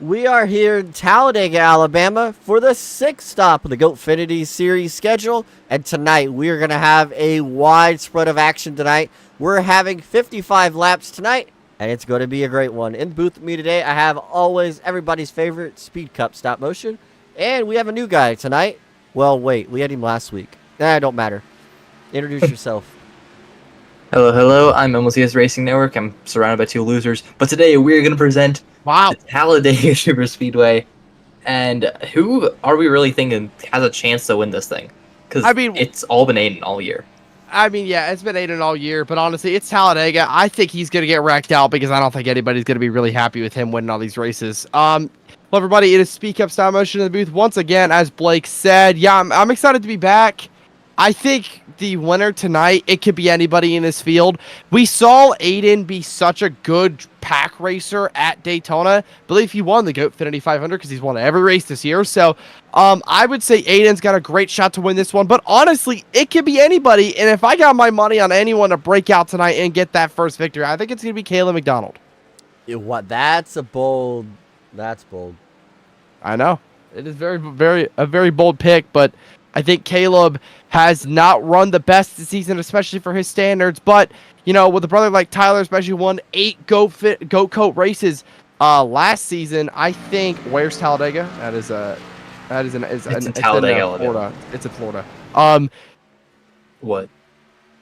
We are here in Tallladega, Alabama for the 6th stop of the Goatfinity series schedule. And tonight we are going to have a wide spread of action tonight. We're having 55 laps tonight, and it's going to be a great one. In the booth with me today, I have always everybody's favorite Speed Cup stop motion. And we have a new guy tonight. Well, wait, we had him last week. Nah, it don't matter. Introduce yourself. Hello, I'm MMCS Racing Network. I'm surrounded by two losers. But today we're going to present the Tallladega Super Speedway. And who are we really thinking has a chance to win this thing? Because it's all been Aiden all year. Yeah, it's been Aiden all year, but honestly, it's Talladega. I think he's going to get wrecked out because I don't think anybody's going to be really happy with him winning all these races. Hello, everybody. It is Speak Up Style Motion in the booth. Once again, as Blake said, yeah, I'm excited to be back. I think the winner tonight, it could be anybody in this field. We saw Aiden be such a good pack racer at Daytona. I believe he won the Goatfinity 500 because he's won every race this year. So I would say Aiden's got a great shot to win this one. But honestly, it could be anybody. And if I got my money on anyone to break out tonight and get that first victory, I think it's going to be Caleb McDonald. What? That's bold. I know. It is a very bold pick, but I think Caleb has not run the best this season, especially for his standards. But, you know, with a brother like Tyler, especially won 8 goat coat races last season, I think. Where's Talladega? It's in Talladega, Florida. It's in Florida. What?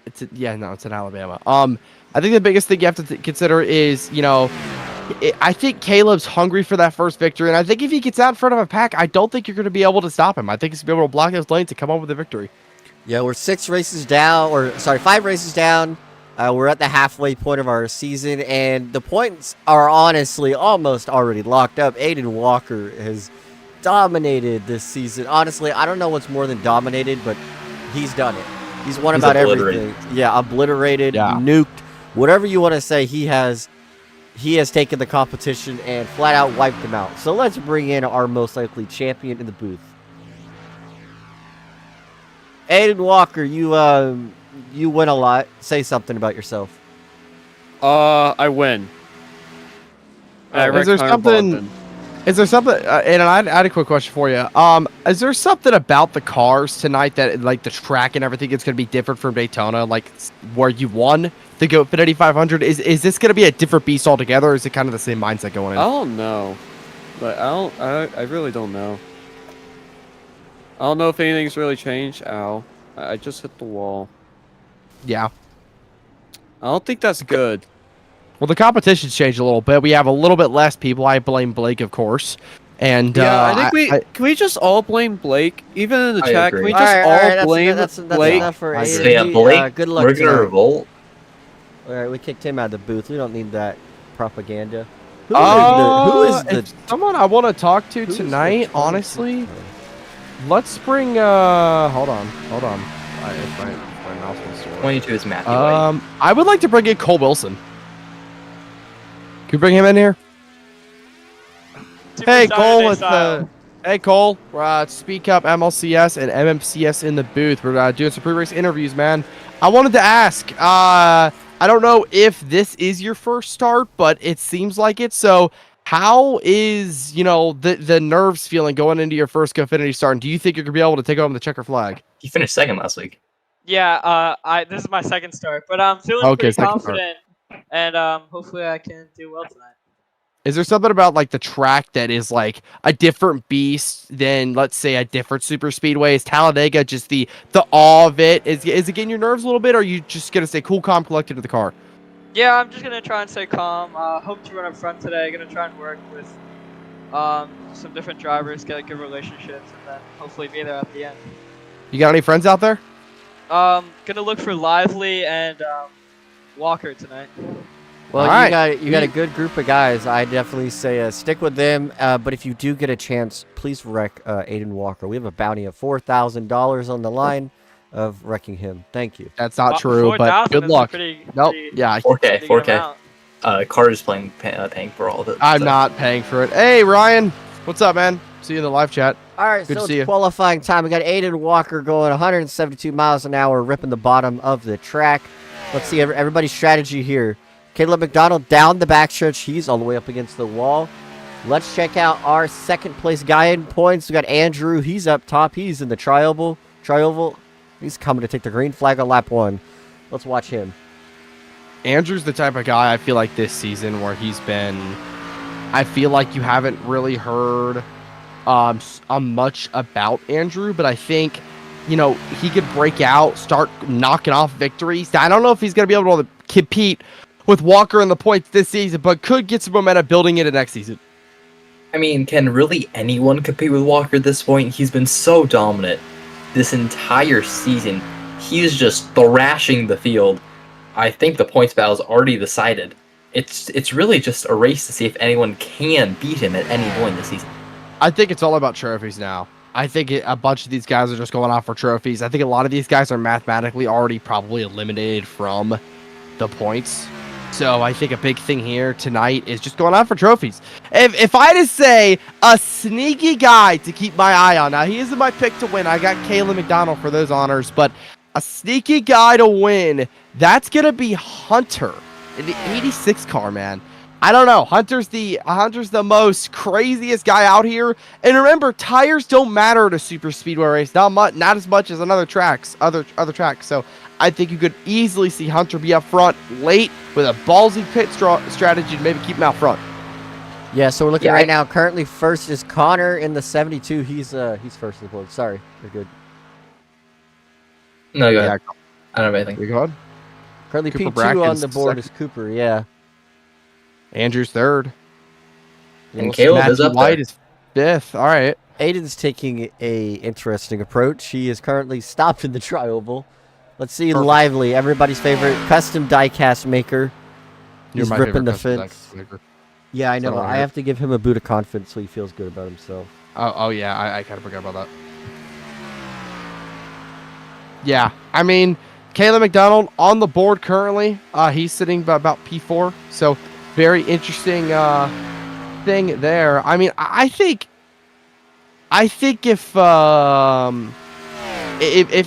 It's in Alabama. I think the biggest thing you have to consider is, you know, I think Caleb's hungry for that first victory, and I think if he gets out in front of a pack, I don't think you're going to be able to stop him. I think he's going to be able to block those lanes to come up with a victory. Yeah, we're 5 races down. We're at the halfway point of our season, and the points are honestly almost already locked up. Aiden Walker has dominated this season. Honestly, I don't know what's more than dominated, but he's done it. He's won about everything. Yeah, obliterated, nuked, whatever you want to say. He has taken the competition and flat out wiped them out. So let's bring in our most likely champion in the booth. Aiden Walker, you win a lot. Say something about yourself. I win. Is there something? And I had a quick question for you. Is there something about the cars tonight that, like the track and everything, is going to be different from Daytona? Like where you won the Goatfinity 500, is this going to be a different beast altogether, or is it kind of the same mindset going in? I don't know, but I really don't know. I don't know if anything's really changed. Ow! I just hit the wall. Yeah. I don't think that's good. Well, the competition's changed a little bit. We have a little bit less people. I blame Blake, of course. And yeah, I think can we just all blame Blake? Even in the chat, agree. can we just all blame That's Blake? enough for Aiden. So yeah, Blake, good luck we're going to revolt. All right, we kicked him out of the booth. We don't need that propaganda. Who is someone I want to talk to tonight, honestly? Let's bring, hold on. If my mouse wants to work. 22 is Matthew White. I would like to bring in Cole Wilson. Can we bring him in here? Hey, Cole, hey, Cole. We're Speak Up MLCS and MMCS in the booth. We're doing some pre-race interviews, man. I wanted to ask, I don't know if this is your first start, but it seems like it. So how is, you know, the nerves feeling going into your first Goatfinity start? And do you think you're going to be able to take home the checker flag? He finished second last week. Yeah, this is my second start, but I'm feeling pretty confident, and hopefully I can do well tonight. Is there something about like the track that is like a different beast than, let's say, a different super speedway? Is Talladega just the awe of it? Is it getting your nerves a little bit, or are you just gonna stay cool, calm, collected to the car? Yeah, I'm just gonna try and stay calm. Hope to run up front today. Gonna try and work with some different drivers, get good relationships, and then hopefully be there at the end. You got any friends out there? Gonna look for Lively and Walker tonight. Well, you got a good group of guys. I definitely say stick with them. But if you do get a chance, please wreck Aiden Walker. We have a bounty of $4,000 on the line of wrecking him. Thank you. That's not true, but good luck. Nope. Yeah. 4K. Carter's paying for all of it. I'm not paying for it. Hey, Ryan. What's up, man? See you in the live chat. All right, good so to see you. Qualifying time. We got Aiden Walker going 172 miles an hour, ripping the bottom of the track. Let's see everybody's strategy here. Caleb McDonald down the backstretch. He's all the way up against the wall. Let's check out our second place guy in points. We got Andrew. He's up top. He's in the trioval. He's coming to take the green flag on lap 1. Let's watch him. Andrew's the type of guy I feel like this season where he's been. I feel like you haven't really heard much about Andrew, but I think, you know, he could break out, start knocking off victories. I don't know if he's going to be able to compete with Walker in the points this season, but could get some momentum building into next season. I mean, can really anyone compete with Walker at this point? He's been so dominant this entire season. He is just thrashing the field. I think the points battle is already decided. It's really just a race to see if anyone can beat him at any point this season. I think it's all about trophies now. I think a bunch of these guys are just going off for trophies. I think a lot of these guys are mathematically already probably eliminated from the points. So I think a big thing here tonight is just going on for trophies. If I had to say a sneaky guy to keep my eye on, now he isn't my pick to win. I got Caleb McDonald for those honors, but a sneaky guy to win, that's going to be Hunter in the 86 car, man. I don't know. Hunter's the most craziest guy out here. And remember, tires don't matter at a super speedway race. Not as much as on other tracks. So I think you could easily see Hunter be up front late with a ballsy pit strategy to maybe keep him out front. Yeah, so we're looking right now. Currently first is Connor in the 72. He's first of the board. Sorry, you're good. No, go ahead. I don't have anything. You go ahead. Currently Cooper P2 Bracken's on the board second. is Cooper, yeah. Andrew's third. And Caleb is up White there. is fifth. All right. Aiden's taking a interesting approach. He is currently stopped in the trioval. Let's see Lively, everybody's favorite custom diecast maker. He's ripping the fence. Yeah, I know. I have to give him a boot of confidence so he feels good about himself. Oh yeah, I kind of forgot about that. Yeah, I mean, Caleb McDonald on the board currently. He's sitting about P4, so very interesting thing there. I mean, I think if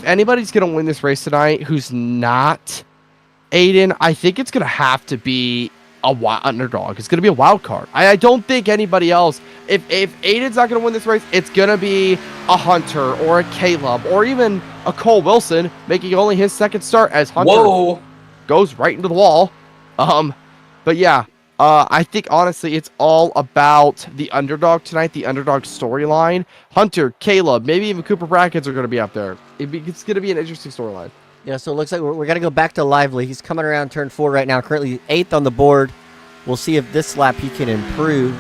anybody's gonna win this race tonight, who's not Aiden, I think it's gonna have to be a underdog. It's gonna be a wild card. I don't think anybody else. If Aiden's not gonna win this race, it's gonna be a Hunter or a Caleb or even a Cole Wilson making only his second start as Hunter goes right into the wall. But yeah, I think honestly it's all about the underdog tonight, the underdog storyline. Hunter, Caleb, maybe even Cooper Brackens are gonna be up there. It's gonna be an interesting storyline. Yeah, so it looks like we're going to go back to Lively. He's coming around turn 4 right now, currently 8th on the board. We'll see if this lap he can improve.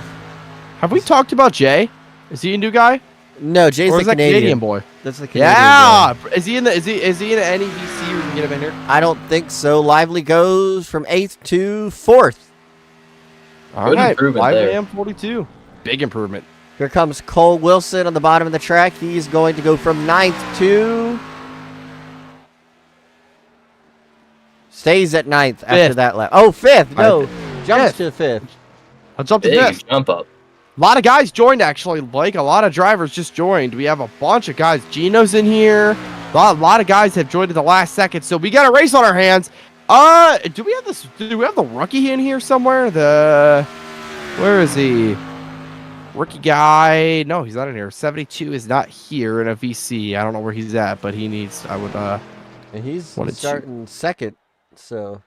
Have we talked about Jay? Is he a new guy? No, Jay's the Canadian boy. That's the Canadian guy. Is he in the NEVC? We can get him in here. I don't think so. Lively goes from 8th to 4th. All right, improvement Lively there. M42. Big improvement. Here comes Cole Wilson on the bottom of the track. He's going to go from 9th to... Stays at 9th after that lap. Oh, 5th. No, jumps to 5th. I'll jump to Big 5th. jump up. A lot of guys joined, actually, Blake. A lot of drivers just joined. We have a bunch of guys. Gino's in here. A lot of guys have joined at the last second, so we got a race on our hands. Do we have this? Do we have the rookie in here somewhere? Where is he? Rookie guy. No, he's not in here. 72 is not here in a VC. I don't know where he's at, but he needs. I would. And he's starting second. So,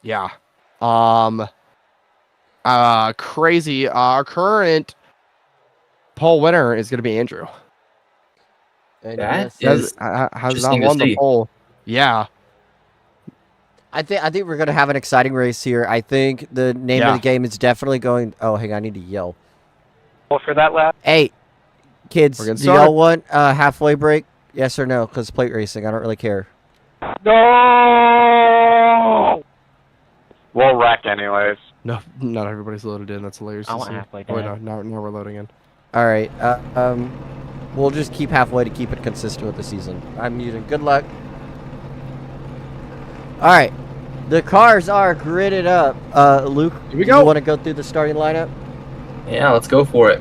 yeah. Crazy. Our current poll winner is going to be Andrew. And has not won the poll. Yeah. I think we're gonna have an exciting race here. I think the name of the game is definitely going. Oh, hang on, I need to yell. Well, for that lap. Hey, kids, do y'all want a halfway break? Yes or no? Because plate racing, I don't really care. No. We'll wreck anyways. No, not everybody's loaded in. That's hilarious. I want halfway Oh, down. no, now we're loading in. All right. We'll just keep halfway to keep it consistent with the season. I'm muting. Good luck. All right. The cars are gridded up. Luke, here we go. You want to go through the starting lineup? Yeah, let's go for it.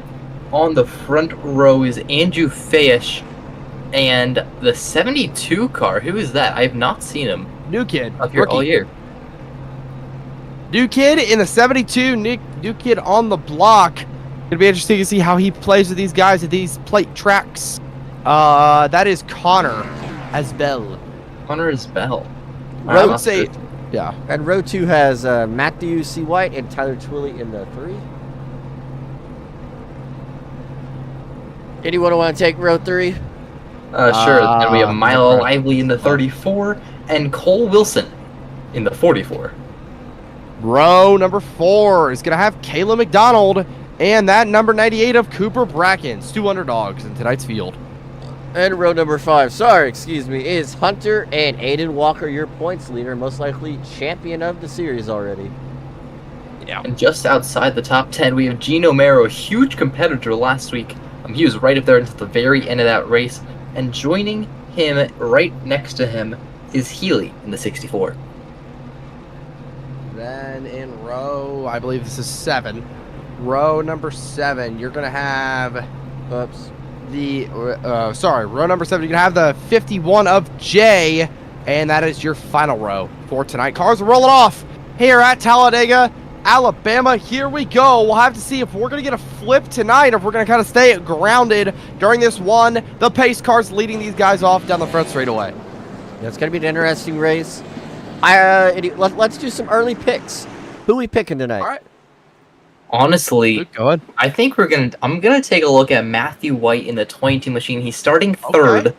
On the front row is Andrew Fayesh and the 72 car. Who is that? I have not seen him New kid. up here all year. New Kid in the 72. New Kid on the block. It'll be interesting to see how he plays with these guys at these plate tracks. That is Connor Asbell. Connor Asbell. I would say, yeah. And row 2 has Matthew C. White and Tyler Twilley in the 3. Anyone want to take row 3? Sure. Then we have Milo Lively in the 34 and Cole Wilson in the 44. Row number 4 is going to have Kayla McDonald and that number 98 of Cooper Brackens. 2 underdogs in tonight's field. And row number 5, is Hunter and Aiden Walker, your points leader, most likely champion of the series already. Yeah. And just outside the top 10, we have Gino Mero, a huge competitor last week. He was right up there until the very end of that race. And joining him right next to him is Healy in the 64. Then in row, I believe this is 7. Row number 7, you're going to have, row number 7, you're going to have the 51 of Jay, and that is your final row for tonight. Cars are rolling off here at Talladega, Alabama. Here we go. We'll have to see if we're going to get a flip tonight or if we're going to kind of stay grounded during this one. The pace cars leading these guys off down the front straightaway. Yeah, it's going to be an interesting race. Let's do some early picks. Who we picking tonight? All right. Honestly, I think I'm gonna take a look at Matthew White in the 22 machine. He's starting 3rd,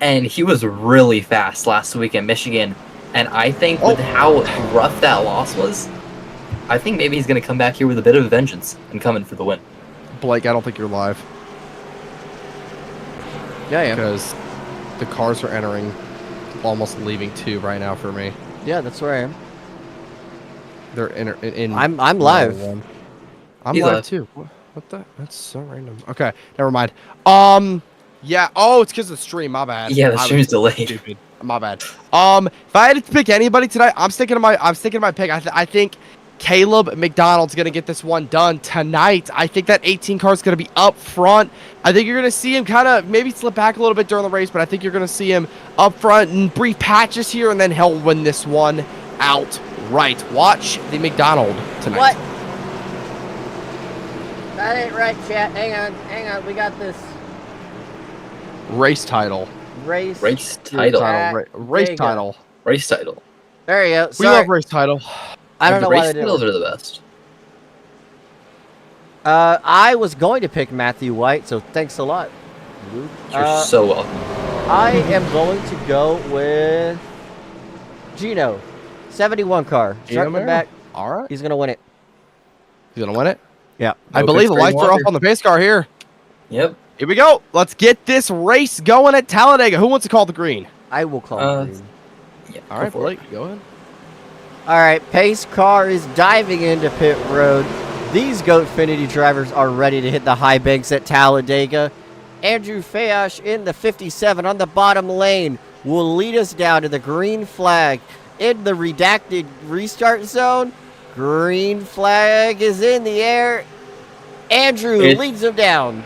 and he was really fast last week in Michigan. And I think with how rough that loss was, I think maybe he's gonna come back here with a bit of a vengeance and come in for the win. Blake, I don't think you're live. Yeah. Because the cars are entering, almost leaving 2 right now for me. Yeah, that's where I am. They're in I'm live. I'm He's live live too. What the? That's so random. Okay, never mind. Yeah. Oh, it's because of the stream. My bad. Yeah, the stream's delayed. Stupid. My bad. If I had to pick anybody tonight, I'm sticking to my pick. I think Caleb McDonald's gonna get this one done tonight. I think that 18 car is gonna be up front. I think you're gonna see him kind of maybe slip back a little bit during the race, but I think you're gonna see him up front in brief patches here, and then he'll win this one outright. Watch the McDonald tonight. What? That ain't right, chat. Hang on. We got this. Race title. Race title. Race title. Race title. There you go. We Sorry. love race title. I don't know why race they titles did. are the best. I was going to pick Matthew White, so thanks a lot, Luke. You're so welcome. I am going to go with Gino. 71 car. Starting the back. All right. He's going to win it. He's going to win it? Yeah. I believe the lights are off on the pace car here. Yep. Here we go. Let's get this race going at Talladega. Who wants to call the green? I will call it green. Yeah, All right, Blake, go ahead. All right, pace car is diving into pit road. These Goatfinity drivers are ready to hit the high banks at Talladega. Andrew Fayash in the 57 on the bottom lane will lead us down to the green flag in the redacted restart zone. Green flag is in the air. Andrew leads them down.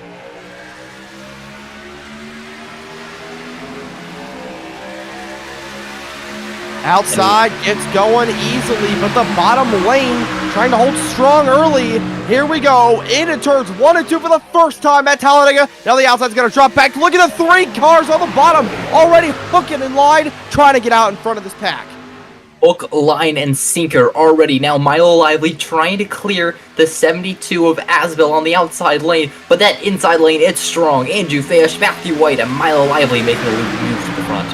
Outside, gets going easily, but the bottom lane trying to hold strong early. Here we go, into turns 1 and 2 for the first time at Talladega. Now the outside's going to drop back. Look at the 3 cars on the bottom, already hooking in line, trying to get out in front of this pack. Hook, line, and sinker already. Now Milo Lively trying to clear the 72 of Asbel on the outside lane, but that inside lane, it's strong. Andrew Fayash, Matthew White, and Milo Lively making a move to the front.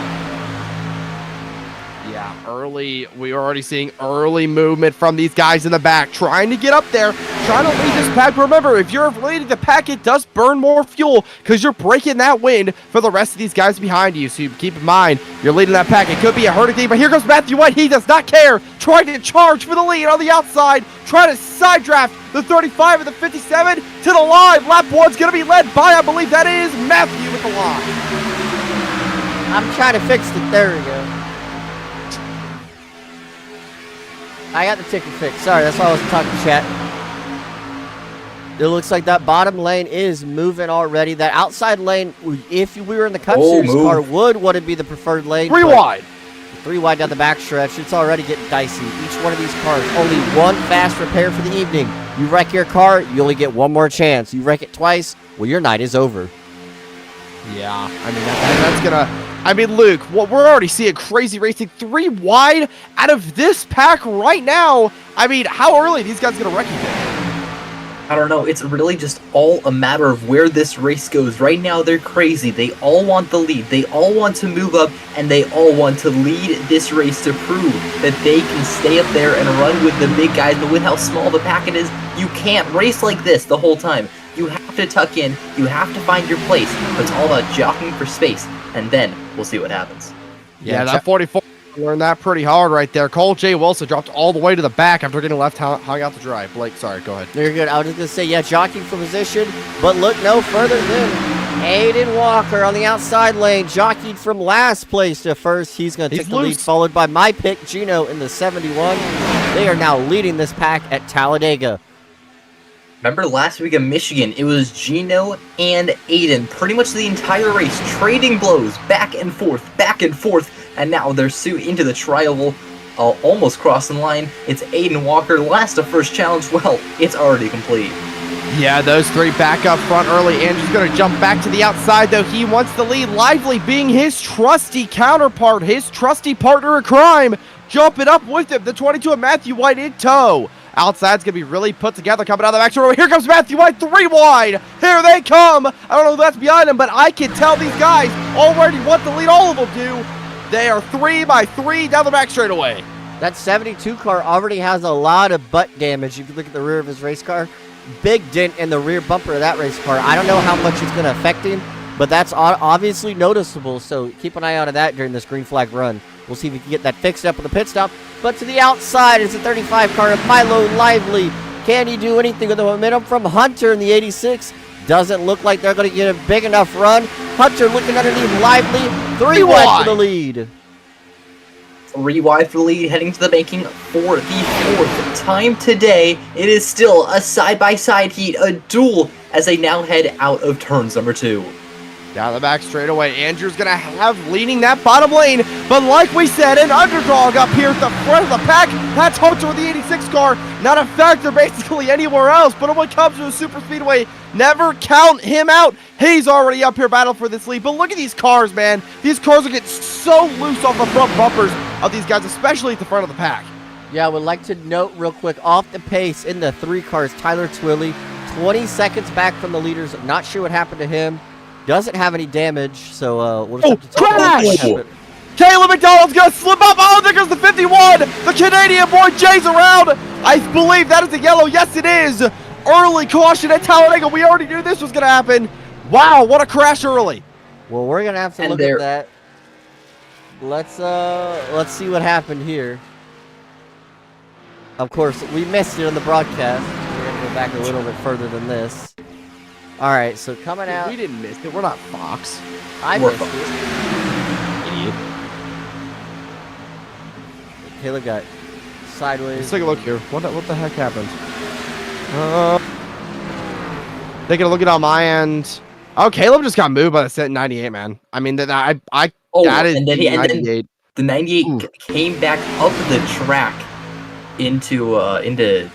Yeah, early, we are already seeing early movement from these guys in the back, trying to get up there, trying to lead this pack. Remember, if you're leading the pack, it does burn more fuel because you're breaking that wind for the rest of these guys behind you. So you keep in mind, you're leading that pack. It could be a hurricane, but here goes Matthew White. He does not care, trying to charge for the lead on the outside, trying to side draft the 35 and the 57 to the line. Lap 1's going to be led by, I believe that is Matthew with the line. I'm trying to fix it. There we go. I got the ticket fixed. Sorry, that's why I wasn't talking chat. It looks like that bottom lane is moving already. That outside lane, if we were in the Cup Series car, would be the preferred lane. Rewind. 3 wide down the backstretch. It's already getting dicey. Each one of these cars, only one fast repair for the evening. You wreck your car, you only get one more chance. You wreck it twice, well, your night is over. Yeah, I mean, that's gonna... I mean, Luke, we're already seeing crazy racing. 3 wide out of this pack right now. I mean, how early are these guys gonna wreck you think? I don't know. It's really just all a matter of where this race goes. Right now, they're crazy. They all want the lead. They all want to move up, and they all want to lead this race to prove that they can stay up there and run with the big guys. But with how small the packet is, you can't race like this the whole time. You have to tuck in. You have to find your place. But it's all about jockeying for space, and then we'll see what happens. Yeah, that 44 learned that pretty hard right there. Cole J. Wilson dropped all the way to the back after getting left hung out to dry. Blake, sorry, go ahead. You're good. I was just going to say, yeah, jockeying for position, but look no further than Aiden Walker on the outside lane, jockeyed from last place to first. He's going to take the lead, followed by my pick, Gino, in the 71. They are now leading this pack at Talladega. Remember last week in Michigan, it was Gino and Aiden pretty much the entire race, trading blows back and forth, and now they're soon into the tri-oval, almost crossing the line. It's Aiden Walker, last of first challenge. Well, it's already complete. Yeah, those 3 back up front early. Andrew's going to jump back to the outside, though. He wants the lead. Lively being his trusty counterpart, his trusty partner in crime, jumping up with him. The 22 of Matthew White in tow. Outside's going to be really put together coming out of the back door. Here comes Matthew White, 3 wide. Here they come. I don't know who that's behind him, but I can tell these guys already want the lead. All of them do. They are 3 by 3 down the back straightaway. That 72 car already has a lot of butt damage. You can look at the rear of his race car. Big dent in the rear bumper of that race car. I don't know how much it's going to affect him, but that's obviously noticeable, so keep an eye out on that during this green flag run. We'll see if we can get that fixed up with the pit stop. But to the outside is the 35 car of Milo Lively. Can he do anything with the momentum from Hunter in the 86? Doesn't look like they're going to get a big enough run. Hunter looking underneath Lively. 3 wide for the lead. 3 wide for the lead, heading to the banking for the 4th time today. It is still a side-by-side heat, a duel, as they now head out of turns number 2. Down the back straightaway, Andrew's going to have leading that bottom lane. But like we said, an underdog up here at the front of the pack. That's Hunter with the 86 car. Not a factor basically anywhere else. But when it comes to the super speedway, never count him out. He's already up here battling for this lead. But look at these cars, man. These cars are getting so loose off the front bumpers of these guys, especially at the front of the pack. Yeah, I would like to note real quick, off the pace in the 3 cars, Tyler Twilley, 20 seconds back from the leaders. Not sure what happened to him. Doesn't have any damage, so we'll just have to take crash! what happened. Caleb McDonald's gonna slip up. Oh, there goes the 51. The Canadian boy Jay's around. I believe that is a yellow. Yes, it is. Early caution at Talladega. We already knew this was gonna happen. Wow, what a crash early. Well, we're gonna have to look at that. Let's see what happened here. Of course, we missed it on the broadcast. We're gonna go back a little bit further than this. All right, so coming out. We didn't miss it. We're not Fox. I missed it. Idiot. Caleb got sideways. Let's take a look here. What the heck happened? Taking a look at on my end. Oh, Caleb just got moved by the set 98, man. I mean, that that is and then 98. The 98 came back up the track into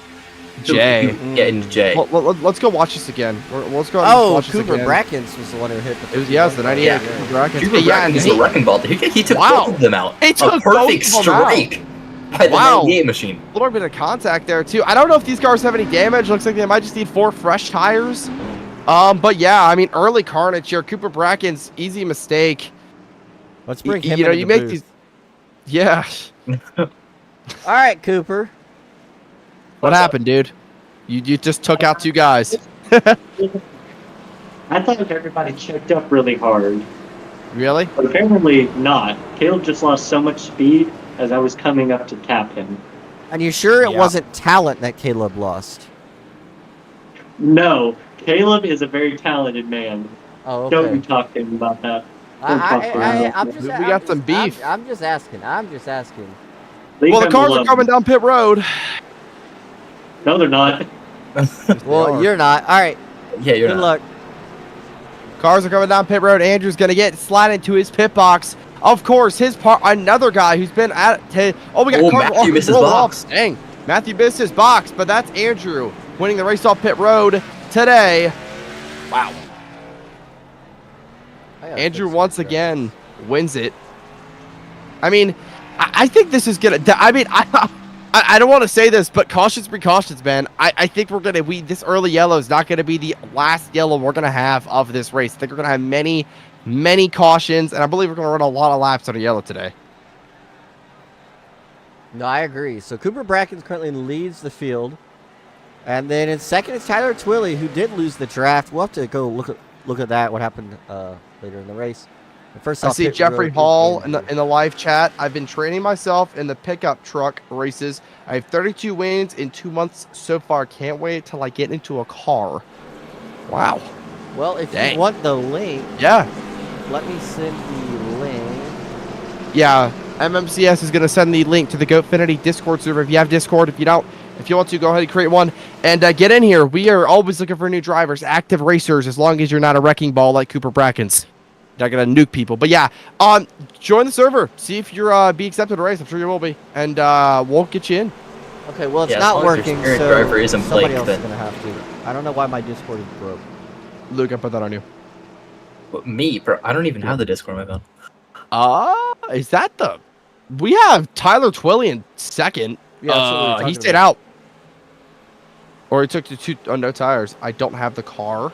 Jay. Yeah, into Jay. Let's go watch this again. Let's go and watch this Cooper again. Brackens was the one who hit the. It was the 98 Yeah. Cooper Brackens. Cooper Brackens the wrecking ball. He took both of them out. He took a perfect both of them out. strike by the 98 machine. A little bit of contact there too. I don't know if these cars have any damage. Looks like they might just need 4 fresh tires. But yeah, I mean, early carnage here. Cooper Brackens, easy mistake. Let's bring him. You know, into you the make booth. these. Yeah. All right, Cooper. What happened, dude? You just took out 2 guys. I thought everybody checked up really hard, Really? but apparently not. Caleb just lost so much speed as I was coming up to tap him. And you sure it Yeah. wasn't talent that Caleb lost? No, Caleb is a very talented man. Oh, Don't okay. you talk to him about that. I'm just. We got some beef. I'm just asking. Leave Well, the him cars are alone. coming down pit road. No, they're not. Well, you're not. All right. Yeah, you're Good not. luck. Cars are coming down pit road. Andrew's going to slide into his pit box. of course, another guy who's been at it. Oh, we got Matthew missed his box. Dang, Matthew missed his box, but that's Andrew winning the race off pit road today. Wow. Andrew once again wins it. I mean, I think this is gonna. I mean, I don't want to say this, but cautions precautions, man. I think this early yellow is not gonna be the last yellow we're gonna have of this race. I think we're gonna have many cautions, and I believe we're gonna run a lot of laps on a yellow today. No, I agree. So Cooper Brackens currently leads the field, and then in second is Tyler Twilley, who did lose the draft. We'll have to go look at that. What happened later in the race. First I see Jeffrey Hall in the live chat. I've been training myself in the pickup truck races. I have 32 wins in 2 months so far. Can't wait till I get into a car. Wow. Well, if you want the link, yeah, let me send the link. Yeah, MMCS is going to send the link to the Goatfinity Discord server. If you have Discord, if you don't, if you want to, go ahead and create one and get in here. We are always looking for new drivers, active racers, as long as you're not a wrecking ball like Cooper Brackens. Not gonna nuke people, but yeah, join the server. See if you're be accepted to race. I'm sure you will be, and we'll get you in. Okay, well it's not working, so driver isn't somebody else is gonna have to. I don't know why my Discord is broke. Luke, I put that on you. What, me, bro? I don't even have the Discord on my phone. Is that the? We have Tyler Twilley in second. Yeah, he stayed out, or he took the two no tires. I don't have the car.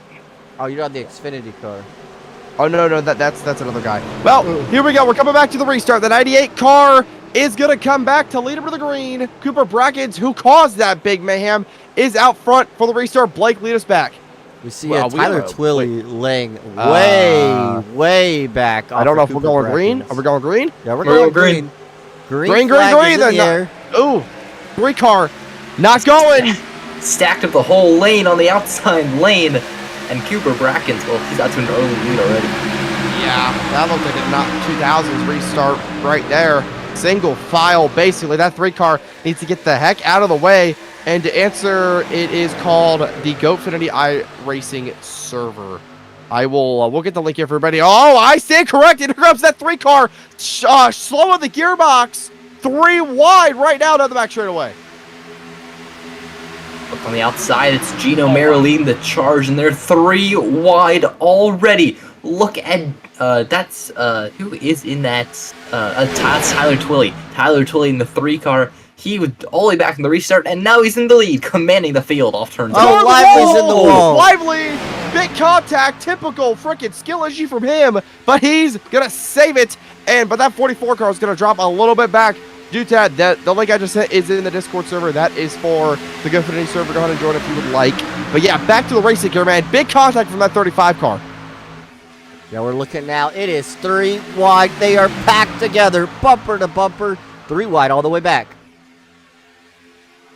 Oh, you got the Xfinity car. Oh, no, that's another guy. Well, here we go. We're coming back to the restart. The 98 car is going to come back to lead him to the green. Cooper Brackens, who caused that big mayhem, is out front for the restart. Blake, lead us back. We see Tyler Twilley laying way back. I don't know if we're going green. Are we going green? Yeah, we're going green. Green. Then. Ooh, 3 car. Not going. Stacked up the whole lane on the outside lane. And Cooper Brackens, well, he's out to an early lead already. Yeah, that looked like a not 2000s restart right there. Single file, basically. That 3 car needs to get the heck out of the way. And to answer, it is called the Goatfinity iRacing server. We'll get the link here for everybody. Oh, I stand corrected. Here comes that 3 car. Slow on the gearbox. 3 wide right now down the back straightaway. Look on the outside, it's Gino Mera leading the charge, and they're 3 wide already. Look at that's who is in that? That's Tyler Twilley. Tyler Twilley in the 3 car. He was all the way back in the restart, and now he's in the lead, commanding the field off turn 2. Oh, Lively's in the wall. Lively, big contact, typical freaking skill issue from him, but he's gonna save it. But that 44 car is gonna drop a little bit back. Due to that, the link I just sent is in the Discord server. That is for the Goatfinity server. Go ahead and join if you would like. But yeah, back to the racing here, man. Big contact from that 35 car. Yeah, we're looking now. It is 3 wide. They are packed together, bumper to bumper. 3 wide all the way back.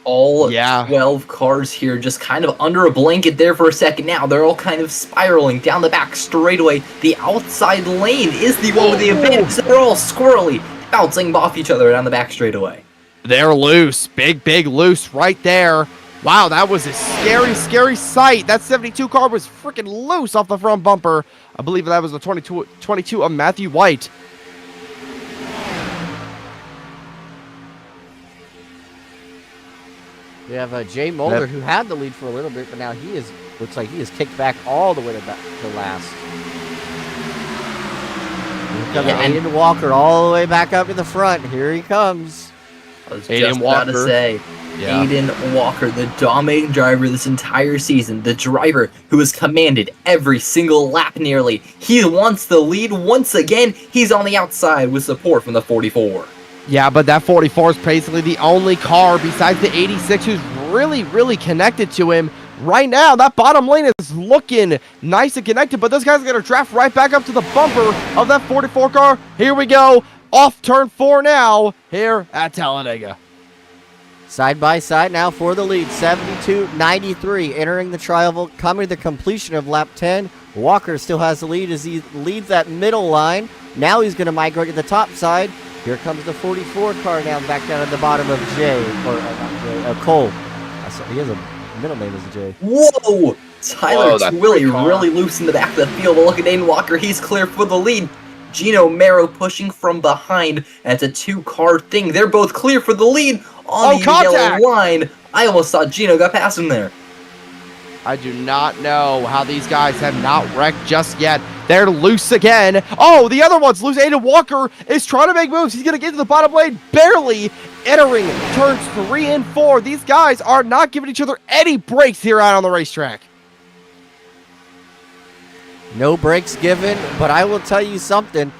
All 12 cars here just kind of under a blanket there for a second now. They're all kind of spiraling down the back straightaway. The outside lane is the one with the advantage. They're all squirrely, bouncing off each other down the back straightaway. They're loose. Big loose right there. Wow, that was a scary sight. That 72 car was freaking loose off the front bumper. I believe that was the 22 of Matthew White. We have Jay Mulder, who had the lead for a little bit, but now looks like he is kicked back all the way to last. Here comes Aiden Walker all the way back up in the front. Here he comes. I was just about to say, Aiden Walker, the dominating driver this entire season, the driver who has commanded every single lap nearly. He wants the lead once again. He's on the outside with support from the 44. Yeah, but that 44 is basically the only car besides the 86 who's really connected to him. Right now, that bottom lane is looking nice and connected, but this guy's going to draft right back up to the bumper of that 44 car. Here we go. Off turn 4 now here at Talladega. Side by side now for the lead. 72-93 entering the trial, coming to the completion of lap 10. Walker still has the lead as he leads that middle line. Now he's going to migrate to the top side. Here comes the 44 car now back down at the bottom of Jay, or not Jay, Cole. He has a middle name as Jay. Whoa! Tyler Twilley really loose in the back of the field. But look at Aiden Walker. He's clear for the lead. Gino Mero pushing from behind, and it's a two-car thing. They're both clear for the lead on the yellow line. I almost thought Gino got past him there. I do not know how these guys have not wrecked just yet. They're loose again. Oh, the other one's loose. Aiden Walker is trying to make moves. He's going to get to the bottom lane, barely entering turns 3 and 4. These guys are not giving each other any breaks here out on the racetrack. No breaks given, but I will tell you something.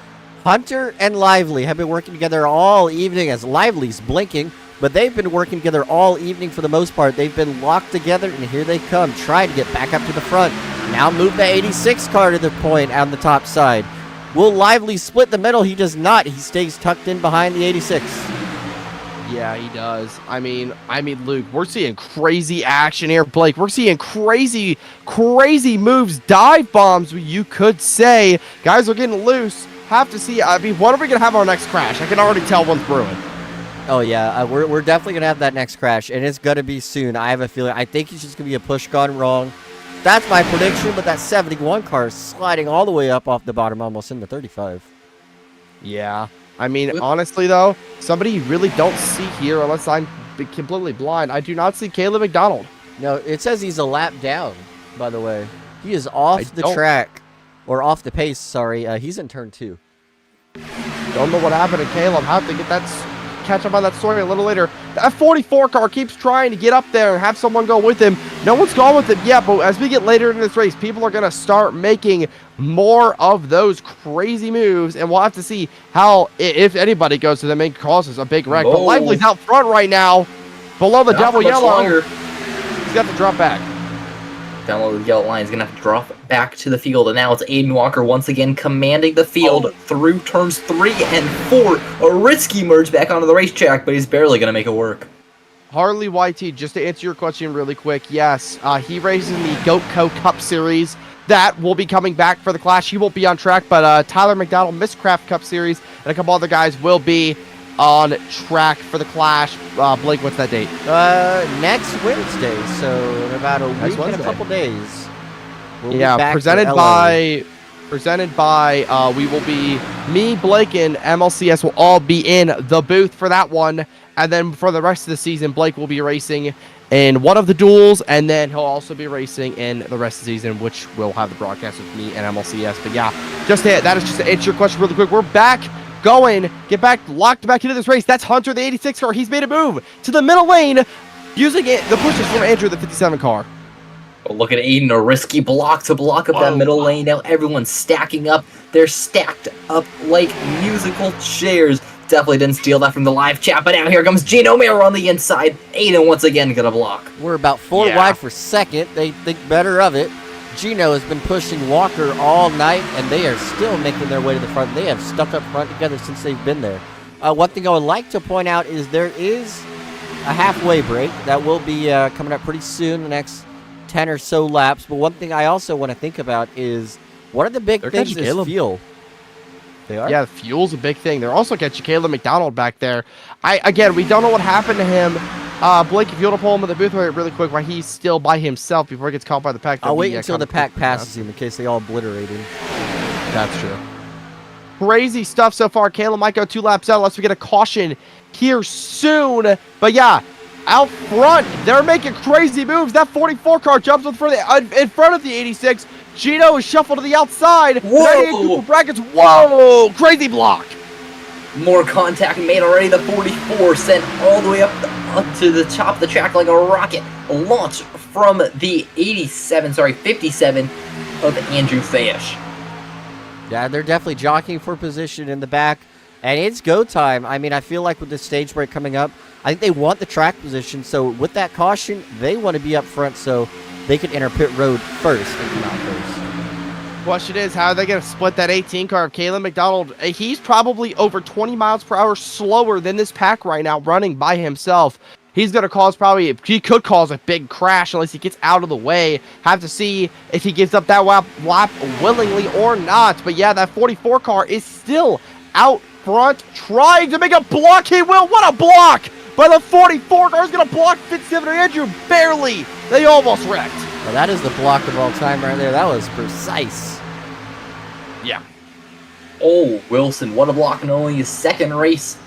Hunter and Lively have been working together all evening as Lively's blinking, but they've been working together all evening for the most part. They've been locked together, and here they come, trying to get back up to the front. Now move the 86 car to the point on the top side. Will Lively split the middle? He does not. He stays tucked in behind the 86. Yeah, he does. I mean, Luke, we're seeing crazy action here. Blake, we're seeing crazy moves, dive bombs, you could say. Guys are getting loose. Have to see. I mean, what are we going to have our next crash? I can already tell one's brewing. Oh, yeah. We're definitely going to have that next crash, and it's going to be soon. I have a feeling. I think it's just going to be a push gone wrong. That's my prediction, but that 71 car is sliding all the way up off the bottom, almost into 35. Yeah. I mean, honestly, though, somebody you really don't see here, unless I'm completely blind, I do not see Caleb McDonald. No, it says he's a lap down, by the way. He is off the track, or off the pace, sorry. He's in turn 2. Don't know what happened to Caleb. Have to catch up on that story a little later. That 44 car keeps trying to get up there and have someone go with him. No one's gone with him yet, but as we get later in this race, people are going to start making more of those crazy moves, and we'll have to see how, if anybody goes to them and causes a big wreck. But Lively's out front right now, below the double yellow. He's got to drop back. Down below the yellow line, he's going to have to drop back to the field, and now it's Aiden Walker once again commanding the field through turns 3 and 4. A risky merge back onto the racetrack, but he's barely going to make it work. Harley YT, just to answer your question really quick, yes, he races in the GoatCo Cup Series. That will be coming back for the Clash. He won't be on track, but Tyler McDonald, Mistcraft Cup Series, and a couple other guys will be on track for the Clash. Blake, what's that date? Next Wednesday, so in about a week and a couple days. We'll be back presented by, we will be, me, Blake, and MLCS will all be in the booth for that one. And then for the rest of the season, Blake will be racing in one of the duels, and then he'll also be racing in the rest of the season, which will have the broadcast with me and MLCS. But yeah, that is just to answer your question really quick. We're back. Locked back into this race. That's Hunter, the 86 car. He's made a move to the middle lane, using the pushes from Andrew, the 57 car. But look at Aiden, a risky block to block up that middle lane. Now everyone's stacking up. They're stacked up like musical chairs. Definitely didn't steal that from the live chat, but now here comes Gino Mero on the inside. Aiden once again gonna block. We're about 4 wide for second. They think better of it. Gino has been pushing Walker all night, and they are still making their way to the front. They have stuck up front together since they've been there. One thing I would like to point out is there is a halfway break that will be coming up pretty soon, the next 10 or so laps. But one thing I also want to think about is, what are the big things is fuel? They are? Yeah, fuel's a big thing. They're also catching Caleb McDonald back there. Again, we don't know what happened to him. Blake, if you want to pull him in the booth really quick while he's still by himself before he gets caught by the pack. I'll wait until the pack passes him in case they all obliterate him. That's true. Crazy stuff so far. Caleb might go 2 laps out unless we get a caution here soon. But yeah, out front, they're making crazy moves. That 44 car jumps in front of the 86. Gino is shuffled to the outside. Whoa! Brackets. Whoa! Crazy block. More contact made already. The 44 sent all the way up to the top of the track like a rocket. A launch from the 57 of Andrew Fayesh. Yeah, they're definitely jockeying for position in the back, and it's go time. I mean, I feel like with the stage break coming up, I think they want the track position, so with that caution, they want to be up front so they can enter pit road first and come out first. Question is, how are they going to split that 18 car of Caleb McDonald? He's probably over 20 miles per hour slower than this pack right now, running by himself. He's going to he could cause a big crash unless he gets out of the way. Have to see if he gives up that lap willingly or not. But yeah, that 44 car is still out front trying to make a block. He will. What a block! But the 44 car is going to block 57 and Andrew barely. They almost wrecked. Well, that is the block of all time right there. That was precise. Yeah. Oh, Wilson, what a block in only his second race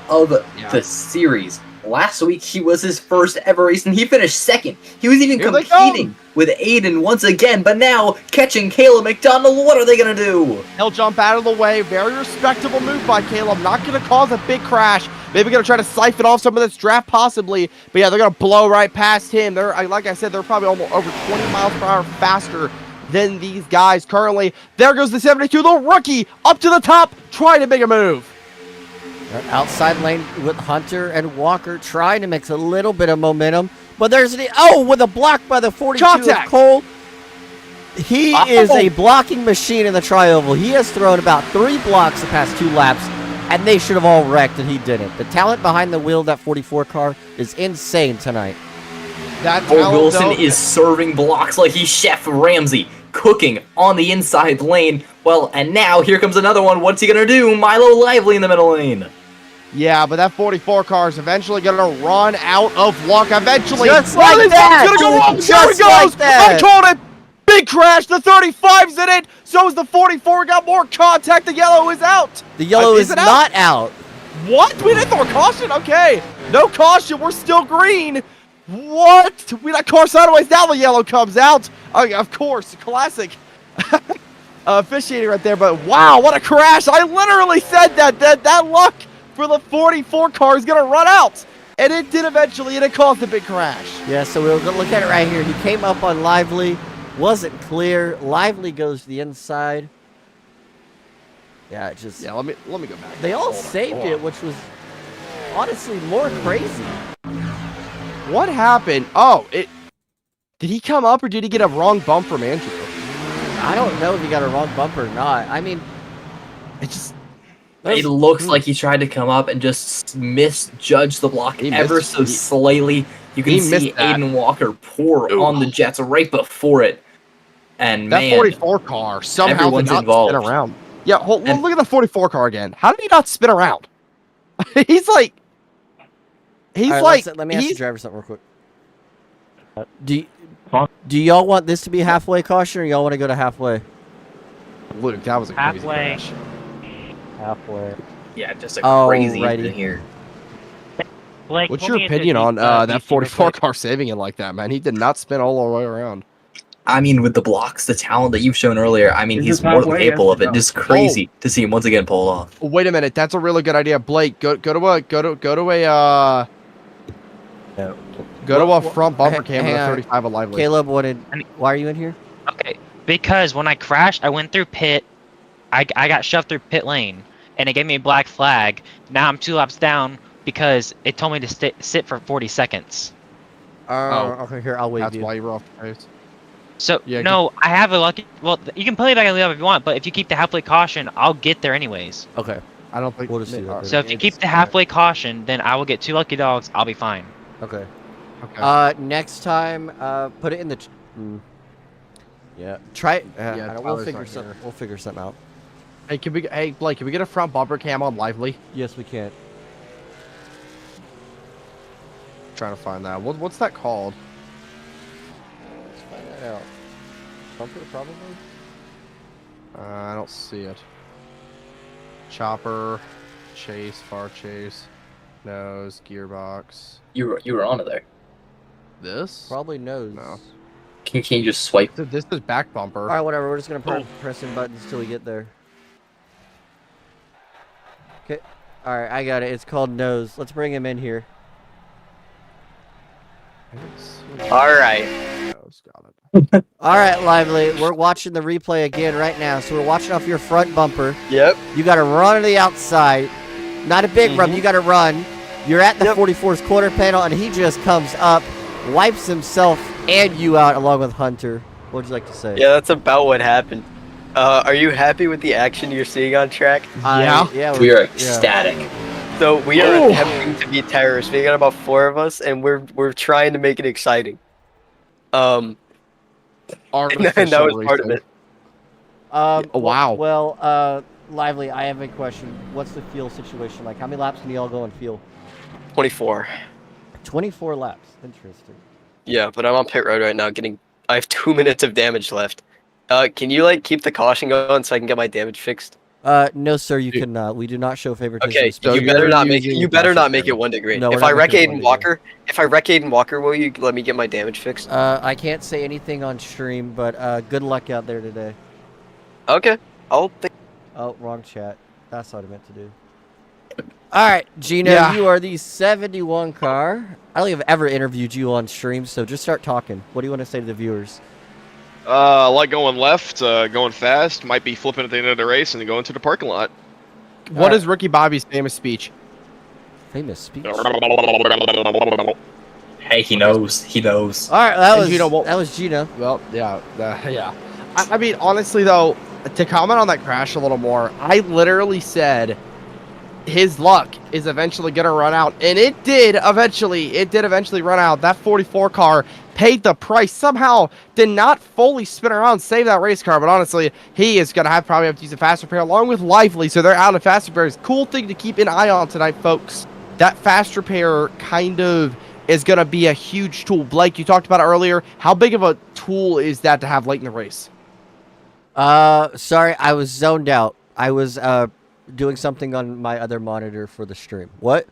of the series. Last week, he was his first ever race, and he finished second. He was even competing with Aiden once again, but now catching Caleb McDonald, what are they going to do? He'll jump out of the way. Very respectable move by Caleb. Not going to cause a big crash. Maybe going to try to siphon off some of this draft, possibly. But yeah, they're going to blow right past him. They're, like I said, they're probably almost over 20 miles per hour faster than these guys currently. There goes the 72, the rookie, up to the top, trying to make a move. Outside lane with Hunter and Walker trying to mix a little bit of momentum. But there's with a block by the 42 of Cole. He is a blocking machine in the tri-oval. He has thrown about 3 blocks the past 2 laps, and they should have all wrecked, and he didn't. The talent behind the wheel of that 44 car is insane tonight. Wilson is serving blocks like he's Chef Ramsay, cooking on the inside lane. Well, and now here comes another one. What's he going to do? Milo Lively in the middle lane. Yeah, but that 44 car is eventually going to run out of luck. Eventually, just like that. Going to go wrong. There he goes. I called it. Big crash. The 35's in it. So is the 44. Got more contact. The yellow is out. The yellow is not out. What? We didn't throw a caution? Okay. No caution. We're still green. What? We got car sideways. Now the yellow comes out. Oh, of course. Classic. Officiating right there. But wow, what a crash. I literally said that luck for the 44 car is going to run out. And it did eventually, and it caused a big crash. Yeah, so we'll look at it right here. He came up on Lively. Wasn't clear. Lively goes to the inside. Yeah, it just... Yeah, let me go back. They all saved it, which was honestly more crazy. What happened? Oh, did he come up or did he get a wrong bump from Andrew? I don't know if he got a wrong bump or not. I mean, it looks like he tried to come up and just misjudged the block ever so slightly. You can see Aiden Walker pour on the Jets right before it. And that 44 car somehow did not spin around. Yeah, look at the 44 car again. How did he not spin around? He's like... Let me ask the driver something real quick. Do y'all want this to be halfway caution, or y'all want to go to halfway? Luke, that was a crazy crash. Halfway. Yeah, just a crazy in here. Blake, what's your opinion on that 44 car saving it like that, man? He did not spin all the way around. I mean, with the blocks, the talent that you've shown earlier, I mean, he's more than capable of it. Just crazy to see him once again pull off. Wait a minute, that's a really good idea, Blake. Go to a front bumper cam with a 35 of Lively. Caleb, why are you in here? Okay, because when I crashed, I went through pit. I got shoved through pit lane, and it gave me a black flag. Now I'm 2 laps down because it told me to sit for 40 seconds. Okay, here, I'll wait. That's why you were off the race. So, yeah, no, I have a lucky... Well, you can play back and leave if you want, but if you keep the halfway caution, I'll get there anyways. Okay. I don't think we'll just do that. So if you keep the halfway caution, then I will get 2 lucky dogs. I'll be fine. Okay. Next time, put it in the... Yeah. Try it. We'll figure something out. Hey, Blake, can we get a front bumper cam on Lively? Yes, we can. Trying to find that. What's that called? Let's find that out. Bumper, probably? I don't see it. Chopper, chase, far chase, nose, gearbox. You were on it there. This? Probably nose. No. Can you just swipe? This is back bumper. All right, whatever. We're just gonna press in buttons until we get there. Okay. All right, I got it. It's called nose. Let's bring him in here. All right. All right, Lively. We're watching the replay again right now. So we're watching off your front bumper. Yep. You got to run to the outside. Not a big run. You got to run. You're at the 44's quarter panel, and he just comes up, wipes himself and you out along with Hunter. What would you like to say? Yeah, that's about what happened. Are you happy with the action you're seeing on track? Yeah. We are ecstatic. So we are attempting to be terrorists. We got about 4 of us, and we're trying to make it exciting. And that was part of it. Wow. Well, Lively, I have a question. What's the fuel situation like? How many laps can you all go and fuel? 24. 24 laps. Interesting. Yeah, but I'm on pit road right now. I have 2 minutes of damage left. Can you keep the caution going so I can get my damage fixed? No, sir, you cannot. We do not show favoritism. Okay, So you better you're not make it. using You better not Gosh, make it 1 degree. No, we're if not I wreck making it 1 Aiden degree. Walker, will you let me get my damage fixed? I can't say anything on stream, but good luck out there today. Okay, I'll think. Oh, wrong chat. That's what I meant to do. All right, Gino, Yeah. you are the 71 car. I don't think I've ever interviewed you on stream, so just start talking. What do you want to say to the viewers? I like going left, going fast, might be flipping at the end of the race and going to the parking lot. What is Ricky Bobby's famous speech? Famous speech. Hey, he knows. He knows. All right, that And was Gino, that was Gino. Well, yeah, yeah. I mean, honestly, though, to comment on that crash a little more, I literally said his luck is eventually going to run out, and it did eventually. It did eventually run out. That 44 car paid the price. Somehow did not fully spin around, save that race car, but honestly, he is going to probably have to use a fast repair along with Lively, so they're out of fast repairs. Cool thing to keep an eye on tonight, folks. That fast repair kind of is going to be a huge tool. Blake, you talked about it earlier. How big of a tool is that to have late in the race? Sorry, I was zoned out. I was doing something on my other monitor for the stream. What?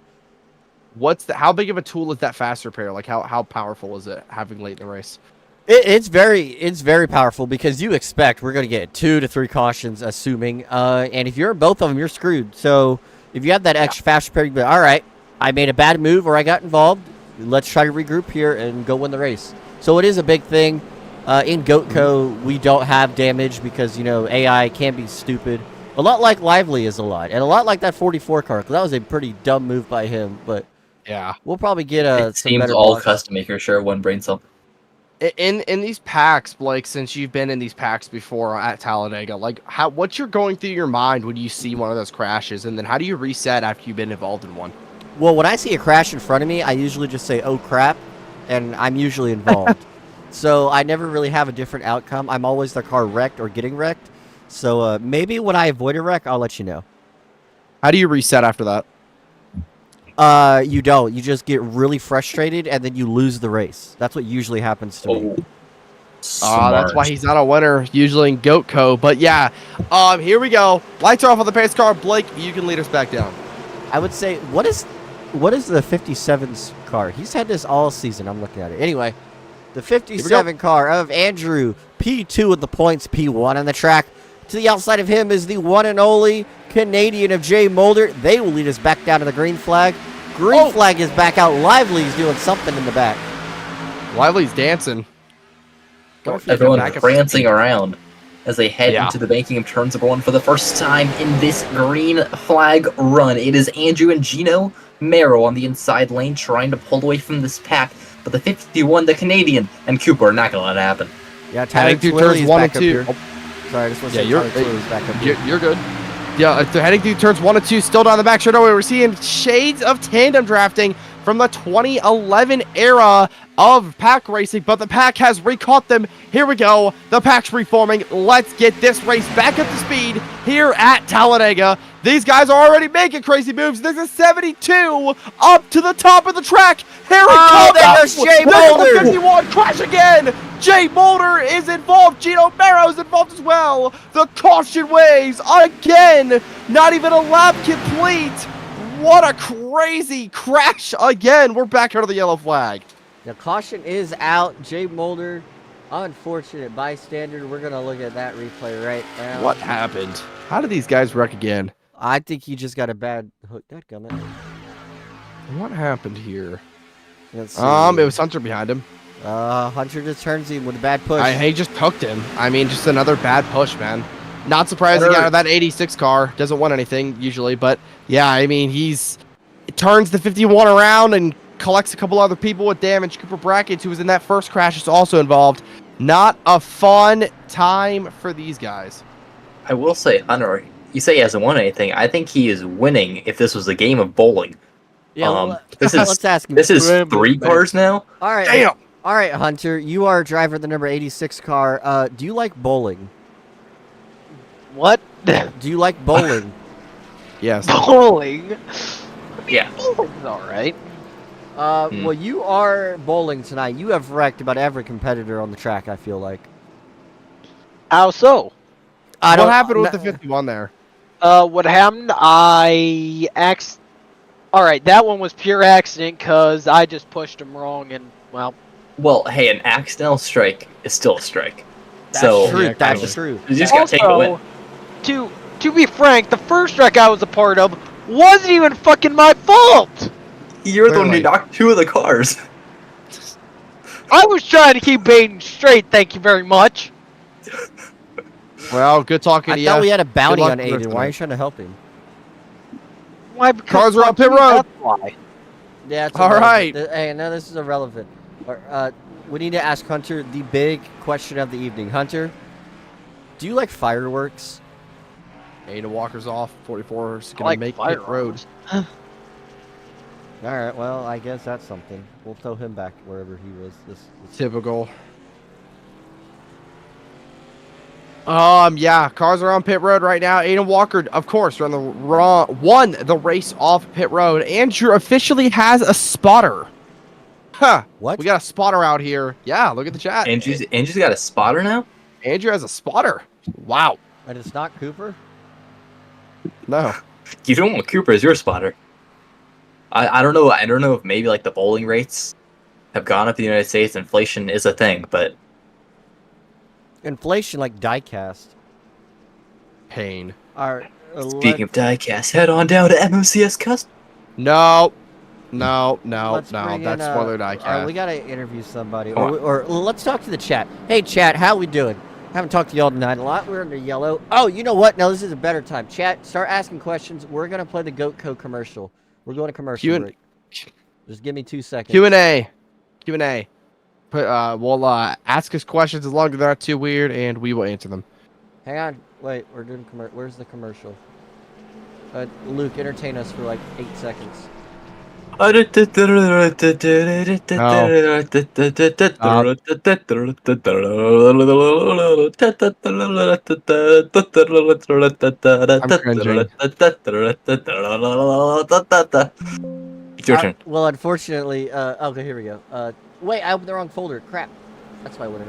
How big of a tool is that fast repair? Like how powerful is it having late in the race? It's very powerful because you expect we're gonna get 2 to 3 cautions, assuming. And if you're in both of them, you're screwed. So if you have that extra fast repair, you be all right. I made a bad move or I got involved. Let's try to regroup here and go win the race. So it is a big thing. In GoatCo, we don't have damage because, you know, AI can be stupid. A lot like Lively is a lot. And a lot like that 44 car. Because that was a pretty dumb move by him. But yeah, we'll probably get It some seems better all blocks. custom maker share one brain cell. In these packs, Blake, since you've been in these packs before at Talladega, like what's you're going through your mind when you see one of those crashes, and then how do you reset after you've been involved in one? Well, when I see a crash in front of me, I usually just say, oh, crap. And I'm usually involved. So I never really have a different outcome. I'm always the car wrecked or getting wrecked. So maybe when I avoid a wreck, I'll let you know. How do you reset after that? You don't. You just get really frustrated and then you lose the race. That's what usually happens to me. That's why he's not a winner usually in GoatCo. But yeah, here we go. Lights are off on the pace car. Blake, you can lead us back down. I would say, what is the 57's car? He's had this all season. I'm looking at it. Anyway, the 57 car of Andrew, P2 with the points, P1 on the track. To the outside of him is the one and only Canadian of Jay Mulder. They will lead us back down to the green flag. Green flag is back out. Lively's doing something in the back. Lively's dancing. Everyone prancing around as they head into the banking of turns number 1 for the first time in this green flag run. It is Andrew and Gino Merrill on the inside lane trying to pull away from this pack, but the 51, the Canadian, and Cooper are not going to let it happen. Yeah, Tyler turns 1 and 2. Sorry, I just want to say You're good. Yeah, they're heading through turns 1 and 2, still down the back straight away. We're seeing shades of tandem drafting from the 2011 era of pack racing, but the pack has recaught them. Here we go. The pack's reforming. Let's get this race back up to speed here at Talladega. These guys are already making crazy moves. There's a 72 up to the top of the track. Here it comes. There goes Jay Mulder. The 51 crash again. Jay Mulder is involved. Gino Barrow's involved as well. The caution waves again. Not even a lap complete. What a crazy crash again. We're back out of the yellow flag. The caution is out. Jay Mulder, unfortunate bystander. We're going to look at that replay right now. What happened? How did these guys wreck again? I think he just got a bad hook. Dadgummit. What happened here? Let's see. It was Hunter behind him. Hunter just turns him with a bad push. He just hooked him. I mean, just another bad push, man. Not surprising out of that 86 car. Doesn't want anything usually, but yeah, I mean, turns the 51 around and collects a couple other people with damage. Cooper Brackets, who was in that first crash, is also involved. Not a fun time for these guys. I will say, Hunter, you say he hasn't won anything. I think he is winning if this was a game of bowling. Yeah, let's ask him. This is 3 cars now? All right. Damn. All right, Hunter, you are a driver of the number 86 car. Do you like bowling? What? Do you like bowling? Yes. Bowling? Yeah. Bowling's alright. Well, you are bowling tonight. You have wrecked about every competitor on the track, I feel like. How so? What happened with the 51 there? What happened? Alright, that one was pure accident because I just pushed him wrong and, well. Well, hey, an accidental strike is still a strike. That's so, true. Yeah, That's true. You just gotta take the win. To be frank, the first strike I was a part of wasn't even fucking my fault! You're the one who knocked 2 of the cars. I was trying to keep Baden straight, thank you very much. Well, good talking to you. I thought we had a bounty luck on for the rest Aiden. of Why are it. you trying to help him? Why? Because Cars are on pit road. that's why. Yeah, it's All irrelevant. right. Hey, no, this is irrelevant. We need to ask Hunter the big question of the evening. Hunter, do you like fireworks? Aiden Walker's off. 44 is I gonna like make pit firearms. road. All right, well, I guess that's something. We'll throw him back wherever he was. This Typical. Yeah, cars are on pit road right now. Aiden Walker, of course, won the race off pit road. Andrew officially has a spotter. Huh. What? We got a spotter out here. Yeah, look at the chat. Andrew's got a spotter now? Andrew has a spotter. Wow. And it's not Cooper? No. You don't want Cooper as your spotter. I don't know. I don't know if maybe like the bowling rates have gone up in the United States. Inflation is a thing, but Inflation like diecast. Pain. All right. Speaking of diecast, head on down to MMCS Custom. No. Let's No. bring That's in, spoiler diecast. we gotta interview somebody, or let's talk to the chat. Hey, chat, how we doing? Haven't talked to y'all tonight a lot. We're under yellow. Oh, you know what? No, this is a better time. Chat, start asking questions. We're gonna play the GoatCo commercial. We're going to commercial break. Just give me 2 seconds. Q&A. We'll ask us questions as long as they're not too weird, and we will answer them. Hang on. Wait, we're doing commercial. Where's the commercial? Luke, entertain us for like 8 seconds. It's your turn. Well, unfortunately, okay, here we go. Wait, I opened the wrong folder. Crap. That's why I wouldn't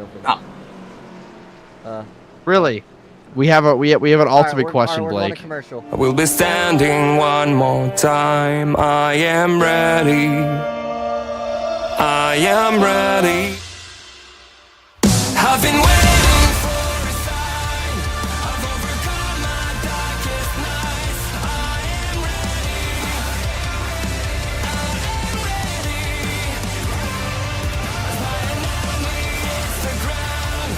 open. Really? We have an ultimate question, we're going Blake. to commercial. I will be standing one more time. I am ready. I am ready. I've been waiting for a sign. I've overcome my darkest nights. I am ready. I am ready. As my enemy hits the ground,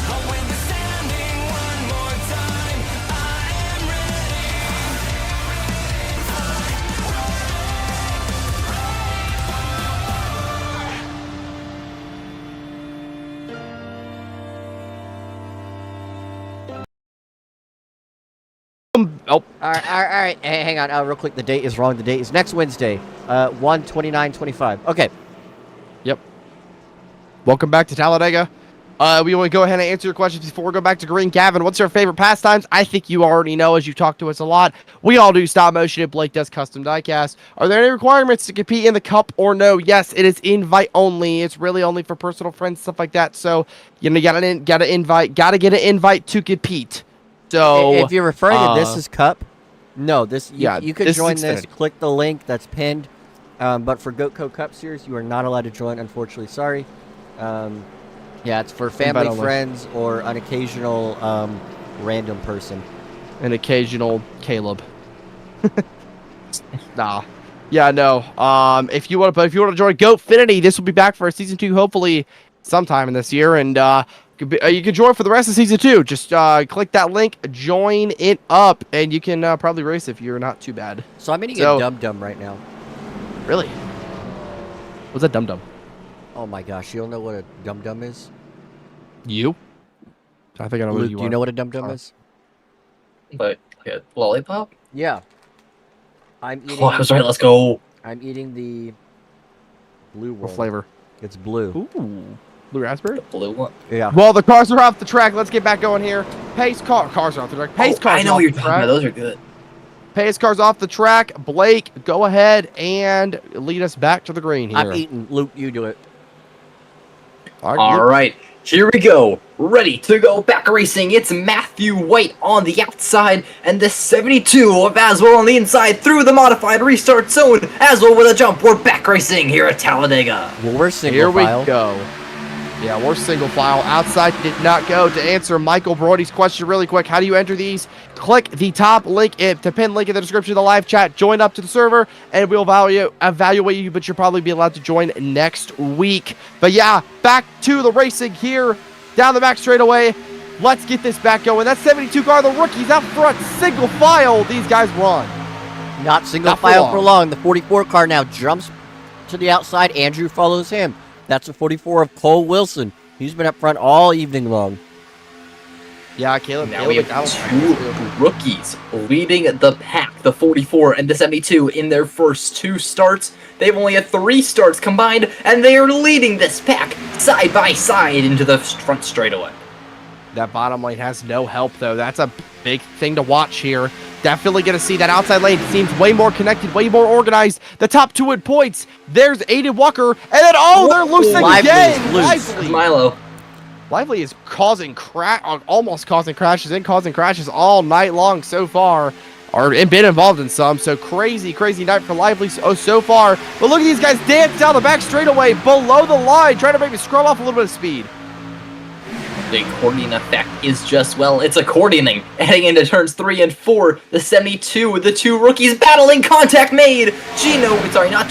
I will be standing one more time. I am Oh. All right. Hey, hang on. Real quick. The date is wrong. The date is next Wednesday, 1/29/25. Okay. Yep. Welcome back to Talladega. We want to go ahead and answer your questions before we go back to Green. Gavin, what's your favorite pastimes? I think you already know as you've talked to us a lot. We all do stop motion and Blake does custom diecast. Are there any requirements to compete in the cup or no? Yes, it is invite only. It's really only for personal friends, stuff like that. So, you gotta get an invite to compete. So if you're referring to this as Cup, no, you could join this. Xfinity. Click the link that's pinned. But for GoatCo Cup Series, you are not allowed to join. Unfortunately, sorry. Yeah, it's for family, friends, or an occasional random person. An occasional Caleb. Nah. Yeah, no. If you want to join Goatfinity, this will be back for season 2, hopefully sometime in this year, and you can join for the rest of season 2. Just click that link, join it up, and you can probably race if you're not too bad. So I'm eating a dum-dum right now. Really? What's a dum-dum? Oh my gosh, you don't know what a dum-dum is? You? I think I know Luke, what you do you know what a dum-dum is? Like a lollipop? Yeah. I'm eating. Oh, I was right. Let's go. I'm eating the blue one. What flavor? It's blue. Ooh. Blue raspberry? The blue one. Yeah. Well, the cars are off the track. Let's get back going here. Cars are off the track. Cars I know off what you're the talking track. about. Those are good. Pace cars off the track. Blake, go ahead and lead us back to the green here. I'm eating. Luke, you do it. All right. Here we go. Ready to go back racing. It's Matthew White on the outside and the 72 of Aswell on the inside through the modified restart zone. Aswell with a jump. We're back racing here at Talladega. Well, we're single Here we file. go. Yeah, we're single file. Outside did not go. To answer Michael Brody's question really quick, how do you enter these? Click the top link, the pinned link in the description of the live chat. Join up to the server, and we'll evaluate you, but you'll probably be allowed to join next week. But yeah, back to the racing here. Down the back straightaway. Let's get this back going. That 72 car, the rookies out front, single file. These guys run. Not single file for long. The 44 car now jumps to the outside. Andrew follows him. That's the 44 of Cole Wilson. He's been up front all evening long. Yeah, Caleb. Now we have two rookies leading the pack, the 44 and the 72, in their first 2 starts. They've only had 3 starts combined, and they are leading this pack side by side into the front straightaway. That bottom lane has no help, though. That's a big thing to watch here. Definitely going to see that outside lane seems way more connected, way more organized. The top 2 at points. There's Aiden Walker, and then, they're losing again. Lively. Milo. Lively is almost causing crashes and causing crashes all night long so far. Or been involved in some, so crazy night for Lively so far. But look at these guys dance down the back straightaway below the line, trying to maybe scrub off a little bit of speed. The accordion effect is just, well, it's accordioning. Heading into turns 3 and 4, the 72, the 2 rookies battling, contact made.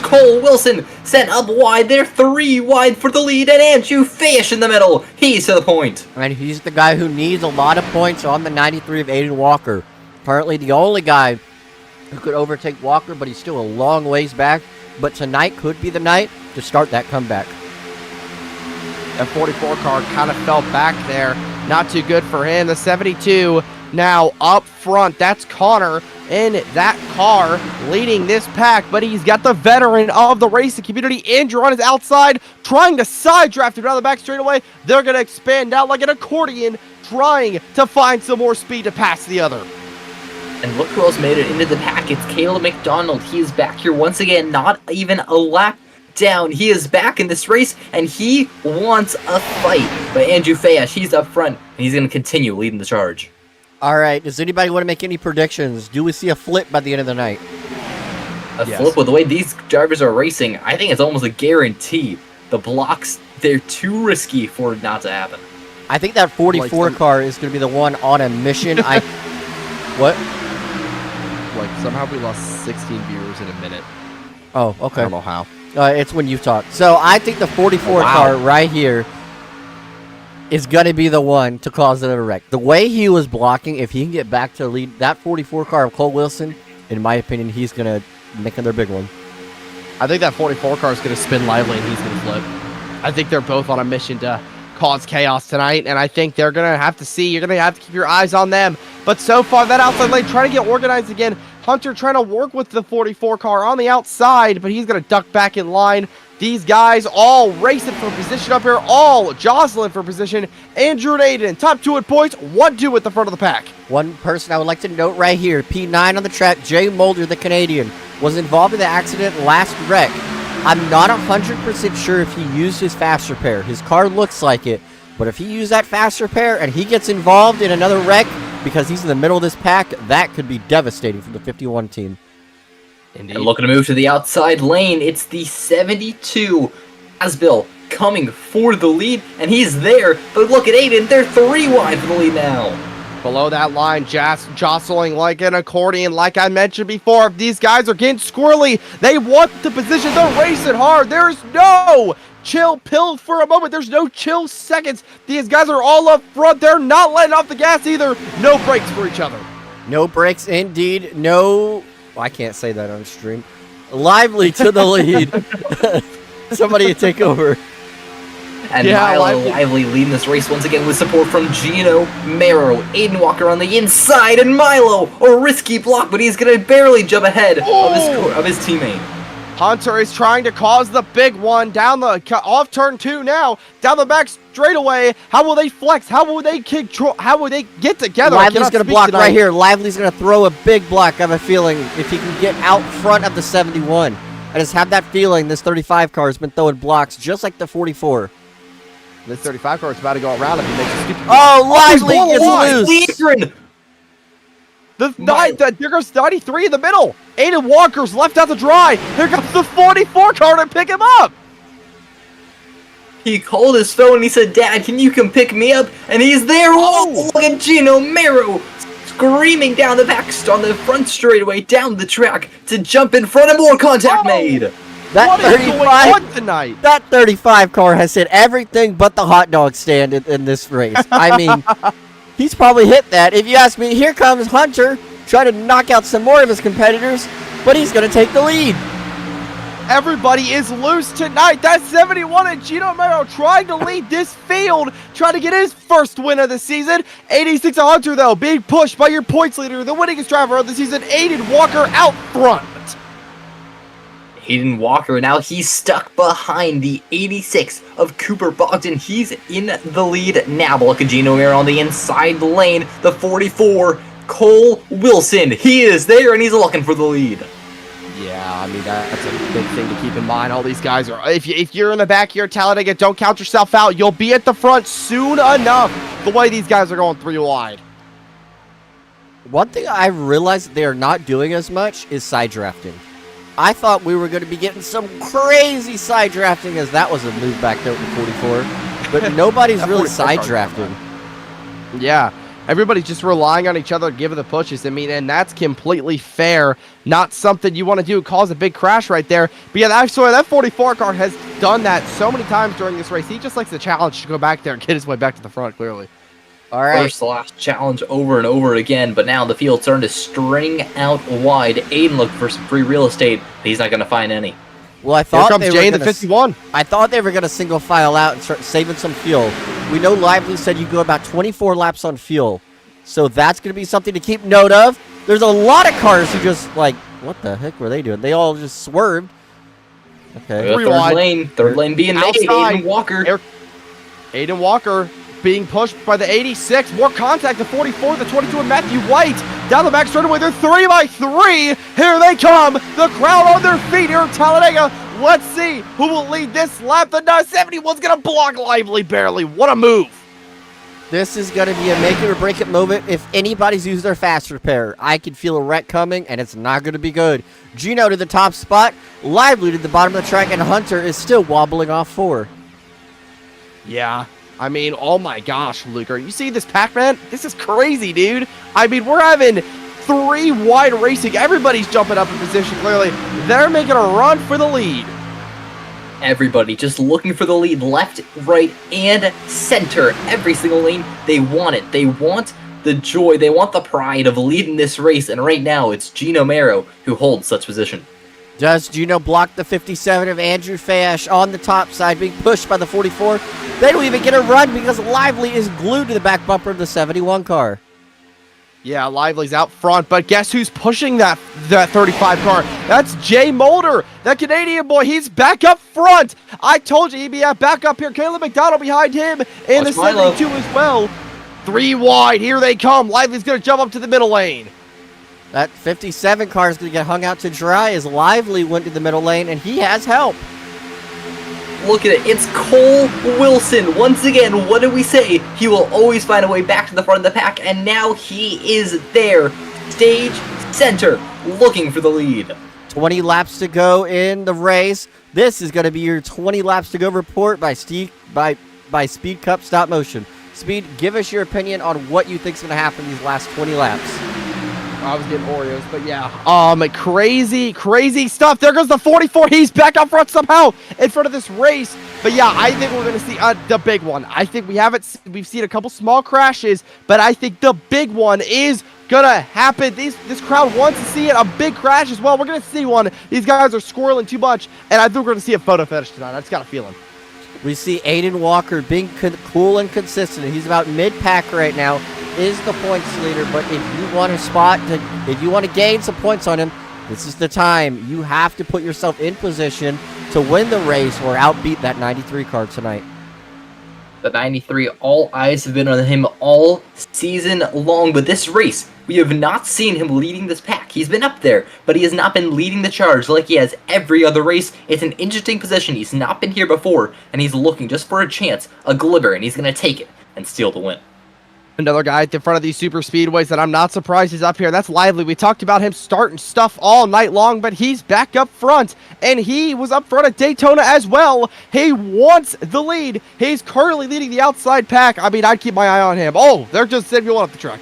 Cole Wilson sent up wide. They're 3 wide for the lead, and Andrew Fish in the middle. He's to the point. And he's the guy who needs a lot of points on the 93 of Aiden Walker. Currently the only guy who could overtake Walker, but he's still a long ways back. But tonight could be the night to start that comeback. That 44 car kind of fell back there. Not too good for him. The 72 now up front. That's Connor in that car leading this pack, but he's got the veteran of the racing community, Andrew, on his outside, trying to side draft him down the back straightaway. They're going to expand out like an accordion, trying to find some more speed to pass the other. And look who else made it into the pack. It's Caleb McDonald. He is back here once again, not even a lap down. He is back in this race, and he wants a fight. But Andrew Fayesh, he's up front, and he's going to continue leading the charge. All right, does anybody want to make any predictions? Do we see a flip by the end of the night? Flip, with the way these drivers are racing, I think it's almost a guarantee. The blocks, they're too risky for it not to happen. I think that 44 car is going to be the one on a mission. What? Like, somehow we lost 16 viewers in a minute. Oh, okay. I don't know how. It's when you talk. So I think the 44 car right here is going to be the one to cause another wreck. The way he was blocking, if he can get back to lead that 44 car of Cole Wilson, in my opinion, he's going to make another big one. I think that 44 car is going to spin Lively and he's going to flip. I think they're both on a mission to cause chaos tonight, and I think they're going to have to see. You're going to have to keep your eyes on them. But so far, that outside lane trying to get organized again. Hunter trying to work with the 44 car on the outside, but he's going to duck back in line. These guys all racing for position up here, all jostling for position. Andrew and Aiden, top 2 at points, 1-2 at the front of the pack. One person I would like to note right here, P9 on the track, Jay Mulder, the Canadian, was involved in the accident last wreck. I'm not 100% sure if he used his fast repair. His car looks like it, but if he used that fast repair and he gets involved in another wreck because he's in the middle of this pack, that could be devastating for the 51 team. Indeed. And looking to move to the outside lane, it's the 72 Asbill coming for the lead, and he's there. But look at Aiden, they're 3 wide for the lead now. Below that line, jostling like an accordion, like I mentioned before. If these guys are getting squirrely, they want the position. They're racing hard. There's no chill pill for a moment. There's no chill seconds. These guys are all up front. They're not letting off the gas either. No brakes for each other. No brakes indeed. No... I can't say that on stream. Lively to the lead. Somebody take over. And Milo Lively leading this race once again with support from Gino Mero. Aiden Walker on the inside, and Milo, a risky block, but he's going to barely jump ahead of his teammate. Hunter is trying to cause the big one down the off turn 2 now, down the back straightaway. How will they flex? How will they kick? How will they get together? Lively's going to block right here. Lively's going to throw a big block, I have a feeling, if he can get out front of the 71. I just have that feeling this 35 car has been throwing blocks just like the 44. This 35 car is about to go around if he makes a stupid. Oh, Lively he's gets blown loose. Leadren! There goes 93 in the middle. Aiden Walker's left out to dry. Here comes the 44 car to pick him up. He called his phone and he said, Dad, can you come pick me up? And he's there. Oh, look at Gino Mero screaming down the back on the front straightaway down the track to jump in front of more contact made. That What is going on tonight? That 35 car has hit everything but the hot dog stand in this race. I mean, he's probably hit that. If you ask me, here comes Hunter trying to knock out some more of his competitors, but he's going to take the lead. Everybody is loose tonight. That's 71 and Gino Mero trying to lead this field, trying to get his first win of the season. 86 Hunter, though, being pushed by your points leader, the winningest driver of the season, Aiden Walker, out front. Aiden Walker, now he's stuck behind the 86 of Cooper Bogdan. He's in the lead now. But look at Gino Mero on the inside lane. The 44, Cole Wilson. He is there and he's looking for the lead. Yeah, I mean, that's a big thing to keep in mind. All these guys are, if you're in the back here, Talladega, don't count yourself out. You'll be at the front soon enough. The way these guys are going 3 wide. One thing I realized they are not doing as much is side drafting. I thought we were going to be getting some crazy side drafting, as that was a move back there with the 44. But nobody's really side drafting. Yeah, everybody's just relying on each other to give the pushes. I mean, and that's completely fair. Not something you want to do. Cause a big crash right there. But yeah, I swear that 44 car has done that so many times during this race. He just likes the challenge to go back there and get his way back to the front, clearly. All right. First last challenge over and over again, but now the field's starting to string out wide. Aiden looked for some free real estate. He's not going to find any. Well, I thought Here comes they Jay in were the gonna 51. I thought they were going to single file out and start saving some fuel. We know Lively said you go about 24 laps on fuel. So that's going to be something to keep note of. There's a lot of cars who just, like, what the heck were they doing? They all just swerved. Okay. Third lane being made. Aiden Walker. Aiden Walker being pushed by the 86. More contact, the 44, the 22, and Matthew White. Down the back straightaway, they're 3 by 3. Here they come. The crowd on their feet here in Talladega. Let's see who will lead this lap. The 71's going to block Lively barely. What a move. This is going to be a make it or break it moment if anybody's used their fast repair. I can feel a wreck coming, and it's not going to be good. Gino to the top spot, Lively to the bottom of the track, and Hunter is still wobbling off 4. Yeah. I mean, oh my gosh, Luker. You see this Pac-Man? This is crazy, dude. I mean, we're having 3 wide racing. Everybody's jumping up in position, clearly. They're making a run for the lead. Everybody just looking for the lead, left, right, and center. Every single lane, they want it. They want the joy. They want the pride of leading this race. And right now, it's Gino Mero who holds such position. Does Gino block the 57 of Andrew Fash on the top side, being pushed by the 44? They don't even get a run because Lively is glued to the back bumper of the 71 car. Yeah, Lively's out front, but guess who's pushing that 35 car? That's Jay Mulder, that Canadian boy. He's back up front. I told you he'd be back up here. Caleb McDonald behind him in the 72 as well. 3 wide. Here they come. Lively's going to jump up to the middle lane. That 57 car is going to get hung out to dry as Lively went to the middle lane, and he has help. Look at it. It's Cole Wilson. Once again, what did we say? He will always find a way back to the front of the pack, and now he is there. Stage center, looking for the lead. 20 laps to go in the race. This is going to be your 20 laps to go report by Speed Cup Stop Motion. Speed, give us your opinion on what you think is going to happen these last 20 laps. I was getting Oreos, but yeah. Crazy stuff. There goes the 44. He's back up front somehow in front of this race. But yeah, I think we're going to see the big one. I think we've seen a couple small crashes, but I think the big one is going to happen. This crowd wants to see it. A big crash as well. We're going to see one. These guys are squirreling too much, and I think we're going to see a photo finish tonight. I just got a feeling. We see Aiden Walker being cool and consistent. He's about mid-pack right now. Is the points leader, but if you want if you want to gain some points on him, this is the time. You have to put yourself in position to win the race or outbeat that 93 car tonight. the 93. All eyes have been on him all season long, but this race, we have not seen him leading this pack. He's been up there, but he has not been leading the charge like he has every other race. It's an interesting position. He's not been here before, and he's looking just for a chance, a glimmer, and he's going to take it and steal the win. Another guy at the front of these super speedways that I'm not surprised he's up here. That's Lively. We talked about him starting stuff all night long, but he's back up front, and he was up front at Daytona as well. He wants the lead. He's currently leading the outside pack. I mean, I'd keep my eye on him. Oh, they're just sending me one up the track.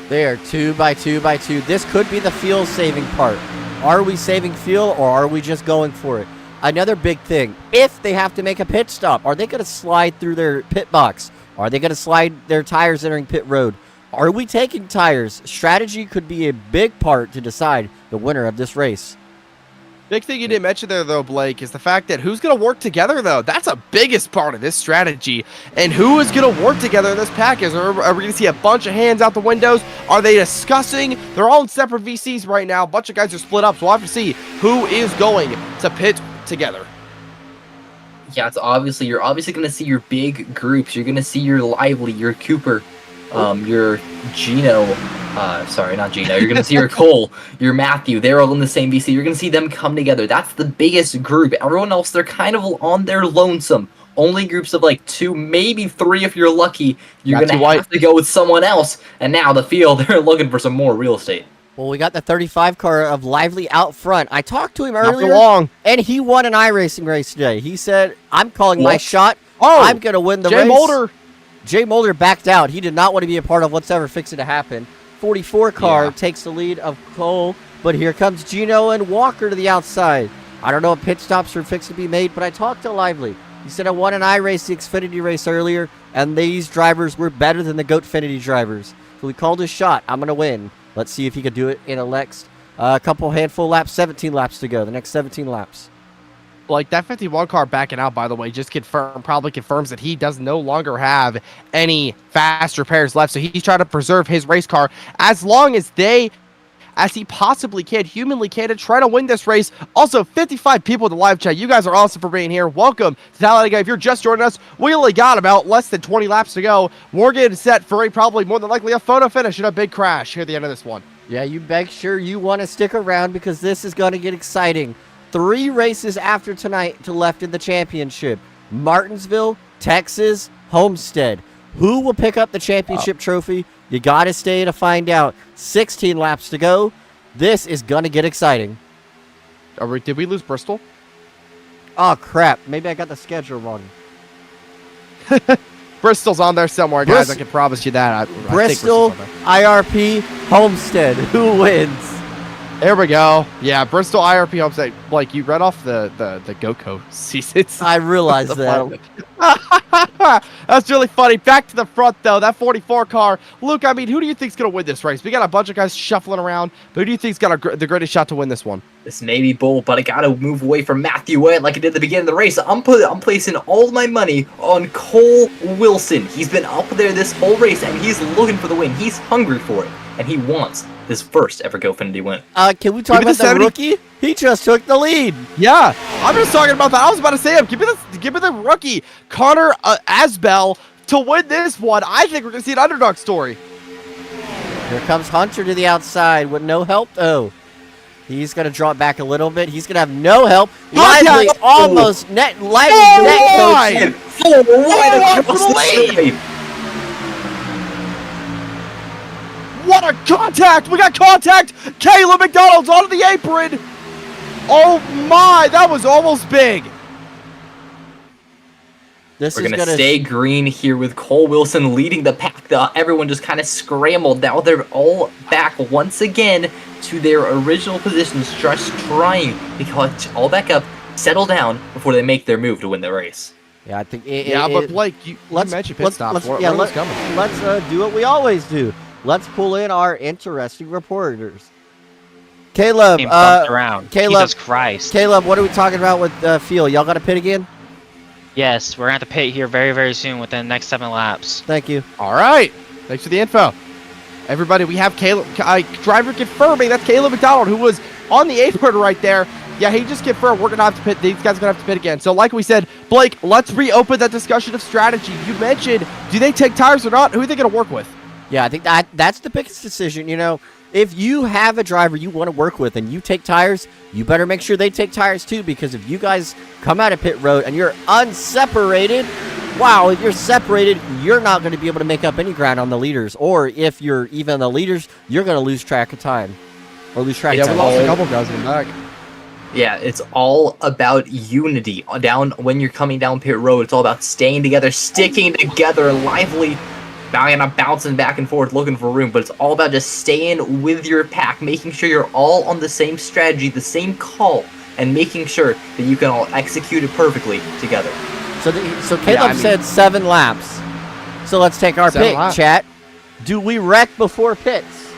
They are 2 by 2 by 2. This could be the fuel saving part. Are we saving fuel, or are we just going for it? Another big thing, if they have to make a pit stop, are they going to slide through their pit box? Are they going to slide their tires entering pit road? Are we taking tires? Strategy could be a big part to decide the winner of this race. Big thing you didn't mention there, though, Blake, is the fact that who's going to work together, though. That's a biggest part of this strategy. And who is going to work together in this package? Are we going to see a bunch of hands out the windows? Are they discussing? They're all in separate VCs right now. A bunch of guys are split up, so we'll have to see who is going to pit together. Yeah, you're obviously going to see your big groups. You're going to see your Lively, your Cooper, your Gino. Sorry, not Gino. You're going to see your Cole, your Matthew. They're all in the same VC. You're going to see them come together. That's the biggest group. Everyone else, they're kind of on their lonesome. Only groups of like 2, maybe 3 if you're lucky. You're going to have to go with someone else. And now the field, they're looking for some more real estate. Well, we got the 35 car of Lively out front. I talked to him earlier, and he won an iRacing race today. He said, I'm calling my shot. I'm going to win the race. Jay Mulder backed out. He did not want to be a part of what's ever fixing to happen. 44 car takes the lead of Cole, but here comes Gino and Walker to the outside. I don't know if pit stops are fixed to be made, but I talked to Lively. He said, I won an iRacing Xfinity race earlier, and these drivers were better than the Goatfinity drivers. So he called his shot. I'm going to win. Let's see if he could do it in a next handful laps, 17 laps to go, the next 17 laps. Like, that 51 car backing out, by the way, just probably confirms that he does no longer have any fast repairs left. So he's trying to preserve his race car as long as he possibly can, humanly can, to try to win this race. Also, 55 people in the live chat. You guys are awesome for being here. Welcome to Tallladega. If you're just joining us, we only got about less than 20 laps to go. We're getting set for probably more than likely a photo finish and a big crash here at the end of this one. Yeah, you make sure you want to stick around because this is going to get exciting. 3 races after tonight to left in the championship. Martinsville, Texas, Homestead. Who will pick up the championship trophy? You got to stay to find out. 16 laps to go. This is going to get exciting. Did we lose Bristol? Oh, crap. Maybe I got the schedule wrong. Bristol's on there somewhere, guys. I can promise you that. Bristol, IRP, Homestead. Who wins? There we go. Yeah, Bristol, IRP, Homestead. Like, you read off the GoCo seasons. I realized that. That's really funny. Back to the front, though. That 44 car. Luke, I mean, who do you think's going to win this race? We got a bunch of guys shuffling around, but who do you think's got the greatest shot to win this one? This may be bold, but I got to move away from Matthew Webb like I did at the beginning of the race. I'm placing all my money on Cole Wilson. He's been up there this whole race, and he's looking for the win. He's hungry for it, and he wants his first ever Goatfinity win. Can we talk about the rookie? He just took the lead. Yeah, I'm just talking about that. I was about to say him. Give me the rookie, Connor Asbell, to win this one. I think we're going to see an underdog story. Here comes Hunter to the outside with no help, though. He's going to draw it back a little bit. He's going to have no help. Lively almost net coaching. What a contact! We got contact! Caleb McDonald's onto the apron! Oh my, that was almost big. We're going to stay green here with Cole Wilson leading the pack. Everyone just kind of scrambled. Now they're all back once again to their original positions, just trying to collect all back up, settle down before they make their move to win the race. Yeah, I think but Blake, you mentioned pit stops. Let's do what we always do. Let's pull in our interesting reporters. Caleb, Jesus Christ. Caleb, what are we talking about with Field? Y'all got to pit again? Yes, we're going to have to pit here very, very soon within the next 7 laps. Thank you. All right. Thanks for the info. Everybody, we have Caleb, driver confirming that's Caleb McDonald, who was on the apron right there. Yeah, he just confirmed we're going to have to pit. These guys are going to have to pit again. So like we said, Blake, let's reopen that discussion of strategy. You mentioned, do they take tires or not? Who are they going to work with? Yeah, I think that's the biggest decision. You know, if you have a driver you want to work with and you take tires, you better make sure they take tires too, because if you guys come out of pit road and you're unseparated, wow, if you're separated, you're not going to be able to make up any ground on the leaders. Or if you're even the leaders, you're going to lose track of time. Or lose track of time. Yeah, we lost a couple guys in the back. Yeah, it's all about unity. Down when you're coming down pit road, it's all about staying together, sticking together, lively, bouncing back and forth, looking for room. But it's all about just staying with your pack, making sure you're all on the same strategy, the same call, and making sure that you can all execute it perfectly together. So Caleb said 7 laps. So let's take our pick, chat. Do we wreck before pits,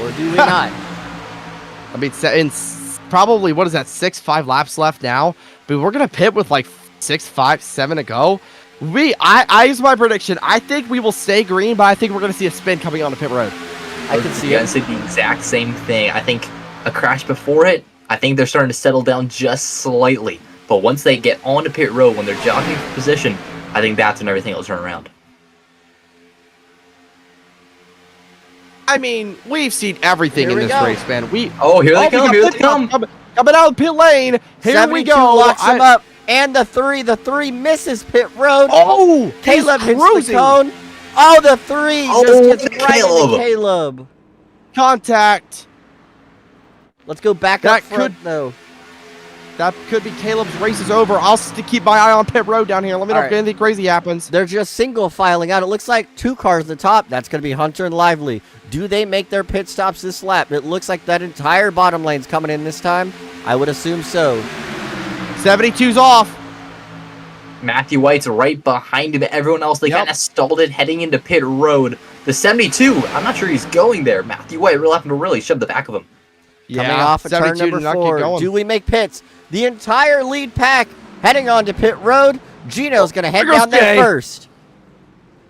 or do we not? I mean, in probably, what is that, 5 laps left now? But we're going to pit with like 6, 5, 7 to go. I use my prediction. I think we will stay green, but I think we're going to see a spin coming on the pit road. I can see it. The exact same thing. I think a crash before it, I think they're starting to settle down just slightly. But once they get onto pit road, when they're jockeying for position, I think that's when everything will turn around. I mean, we've seen everything in this race, man. Here they come. Coming out of pit lane. Here we go. Locks him up. And the 3 misses pit road. Oh, Caleb hits the cone. Oh, the 3 just gets right into Caleb. Contact. Let's go back up front, though. That could be Caleb's race is over. I'll keep my eye on pit road down here. Let me know if anything crazy happens. They're just single filing out. It looks like 2 cars at the top. That's going to be Hunter and Lively. Do they make their pit stops this lap? It looks like that entire bottom lane's coming in this time. I would assume so. 72's off. Matthew White's right behind him. Everyone else, they kind of stalled it heading into pit road. The 72, I'm not sure he's going there. Matthew White really having to really shove the back of him. Coming off of turn number 4. Do we make pits? The entire lead pack heading on to pit road. Gino's going to head down there first.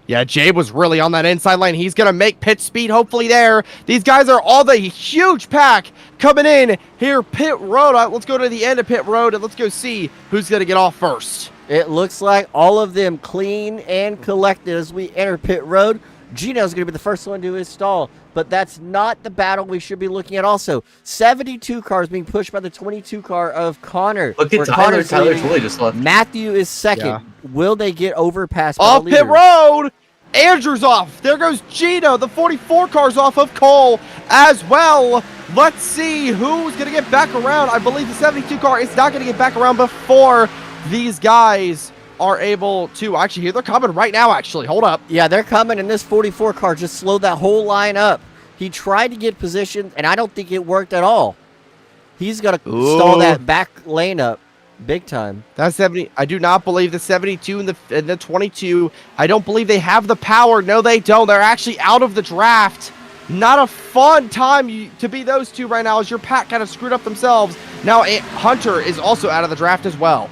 Yeah, Jay was really on that inside lane. He's going to make pit speed, hopefully there. These guys are all the huge pack coming in here, pit road. Let's go to the end of pit road, and let's go see who's going to get off first. It looks like all of them clean and collected as we enter pit road. Gino's going to be the first one to install, but that's not the battle we should be looking at also. 72 cars being pushed by the 22 car of Connor. Look at Tyler. Tyler's really just left. Matthew is second. Yeah. Will they get overpassed by off pit road? Andrew's off. There goes Gino. The 44 car's off of Cole as well. Let's see who's going to get back around. I believe the 72 car is not going to get back around before these guys are able to. Actually, here they're coming right now, actually. Hold up. Yeah, they're coming, and this 44 car just slowed that whole line up. He tried to get positioned, and I don't think it worked at all. He's going to stall that back lane up big time. That's 70. I do not believe the 72 and the 22. I don't believe they have the power. No, they don't. They're actually out of the draft. Not a fun time to be those two right now, as your pack kind of screwed up themselves. Now, Hunter is also out of the draft as well.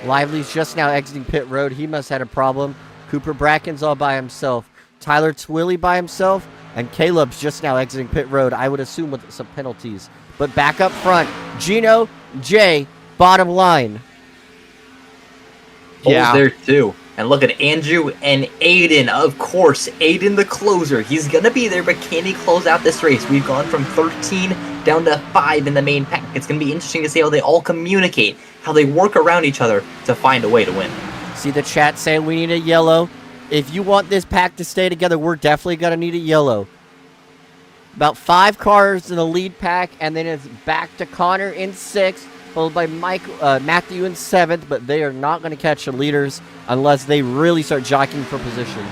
Lively's just now exiting pit road. He must have had a problem. Cooper Bracken's all by himself. Tyler Twilley by himself. And Caleb's just now exiting pit road, I would assume with some penalties. But back up front, Gino, Jay, bottom line. Yeah. There too. And look at Andrew and Aiden. Of course, Aiden the closer. He's going to be there, but can he close out this race? We've gone from 13 down to 5 in the main pack. It's going to be interesting to see how they all communicate, how they work around each other to find a way to win. See the chat saying we need a yellow. If you want this pack to stay together, we're definitely going to need a yellow. About 5 cars in the lead pack, and then it's back to Connor in 6th, followed by Matthew in 7th, but they are not going to catch the leaders unless they really start jockeying for position.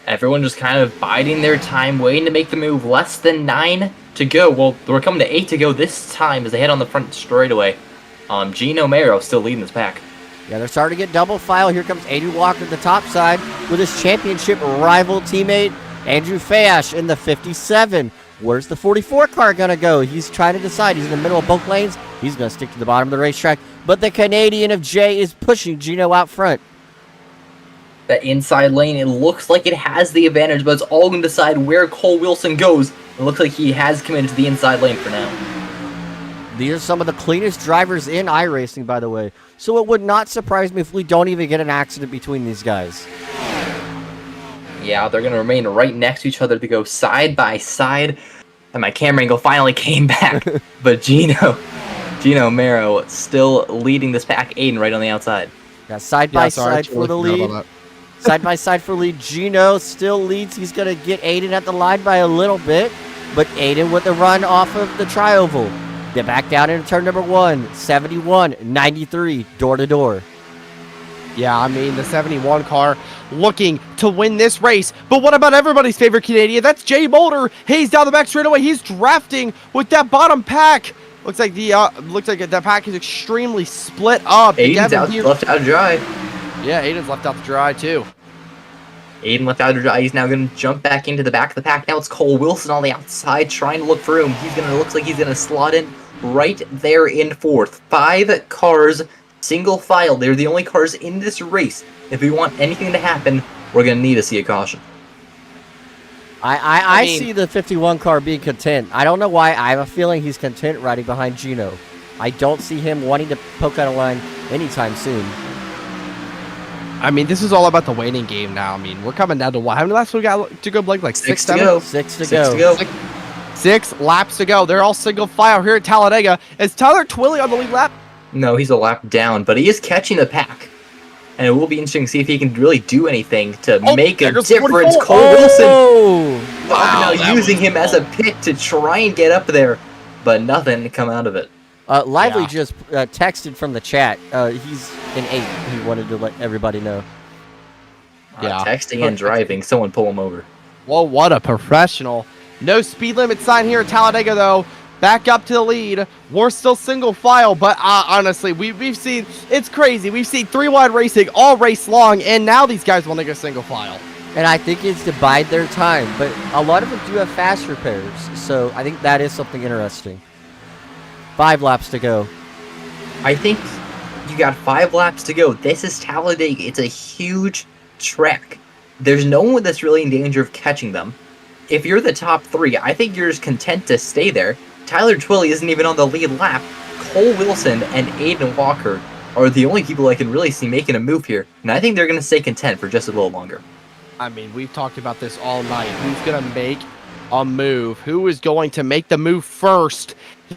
Everyone just kind of biding their time, waiting to make the move. Less than 9 to go. Well, we're coming to 8 to go this time as they head on the front straightaway. Gino Mero still leading this pack. Yeah, they're starting to get double file. Here comes Andrew Walker at the top side with his championship rival teammate, Andrew Fayash, in the 57. Where's the 44 car going to go? He's trying to decide. He's in the middle of both lanes. He's going to stick to the bottom of the racetrack. But the Canadian of Jay is pushing Gino out front. That inside lane, it looks like it has the advantage, but it's all going to decide where Cole Wilson goes. It looks like he has committed to the inside lane for now. These are some of the cleanest drivers in iRacing, by the way. So it would not surprise me if we don't even get an accident between these guys. Yeah, they're going to remain right next to each other to go side by side. And my camera angle finally came back. But Gino Mero still leading this pack. Aiden right on the outside. Yeah, side by side for the lead. Side by side for lead. Gino still leads. He's going to get Aiden at the line by a little bit. But Aiden with the run off of the tri-oval. Get back down into turn number 1. 71, 93, door to door. Yeah, I mean, the 71 car looking to win this race. But what about everybody's favorite Canadian? That's Jay Boulder. He's down the back straightaway. He's drafting with that bottom pack. Looks like that pack is extremely split up. Aiden's left out to dry. Yeah, Aiden's left out to dry too. Aiden left out to dry. He's now going to jump back into the back of the pack. Now it's Cole Wilson on the outside trying to look for room. Looks like he's going to slot in right there in 4th. 5 cars, single file. They're the only cars in this race. If we want anything to happen, we're going to need to see a caution. I see the 51 car being content. I don't know why. I have a feeling he's content riding behind Gino. I don't see him wanting to poke out a line anytime soon. I mean, this is all about the waiting game now. I mean, we're coming down to what? How many laps we got to go, Blake? Like 6, 7? 6 to go. 6 laps to go. They're all single file here at Talladega. Is Tyler Twilley on the lead lap? No, he's a lap down, but he is catching the pack. And it will be interesting to see if he can really do anything to make a difference. Cole Wilson now using him as a pit to try and get up there, but nothing to come out of it. Lively just texted from the chat. He's in 8. He wanted to let everybody know. Texting and driving. Someone pull him over. Well, what a professional. No speed limit sign here at Talladega, though. Back up to the lead. We're still single file, but honestly, we've seen, it's crazy. We've seen 3 wide racing all race long, and now these guys want to go single file. And I think it's to bide their time, but a lot of them do have fast repairs, so I think that is something interesting. 5 laps to go. I think you got 5 laps to go. This is Talladega. It's a huge track. There's no one that's really in danger of catching them. If you're the top 3, I think you're just content to stay there. Tyler Twilley isn't even on the lead lap. Cole Wilson and Aiden Walker are the only people I can really see making a move here, and I think they're going to stay content for just a little longer. I mean, we've talked about this all night. Who's going to make a move? Who is going to make the move first?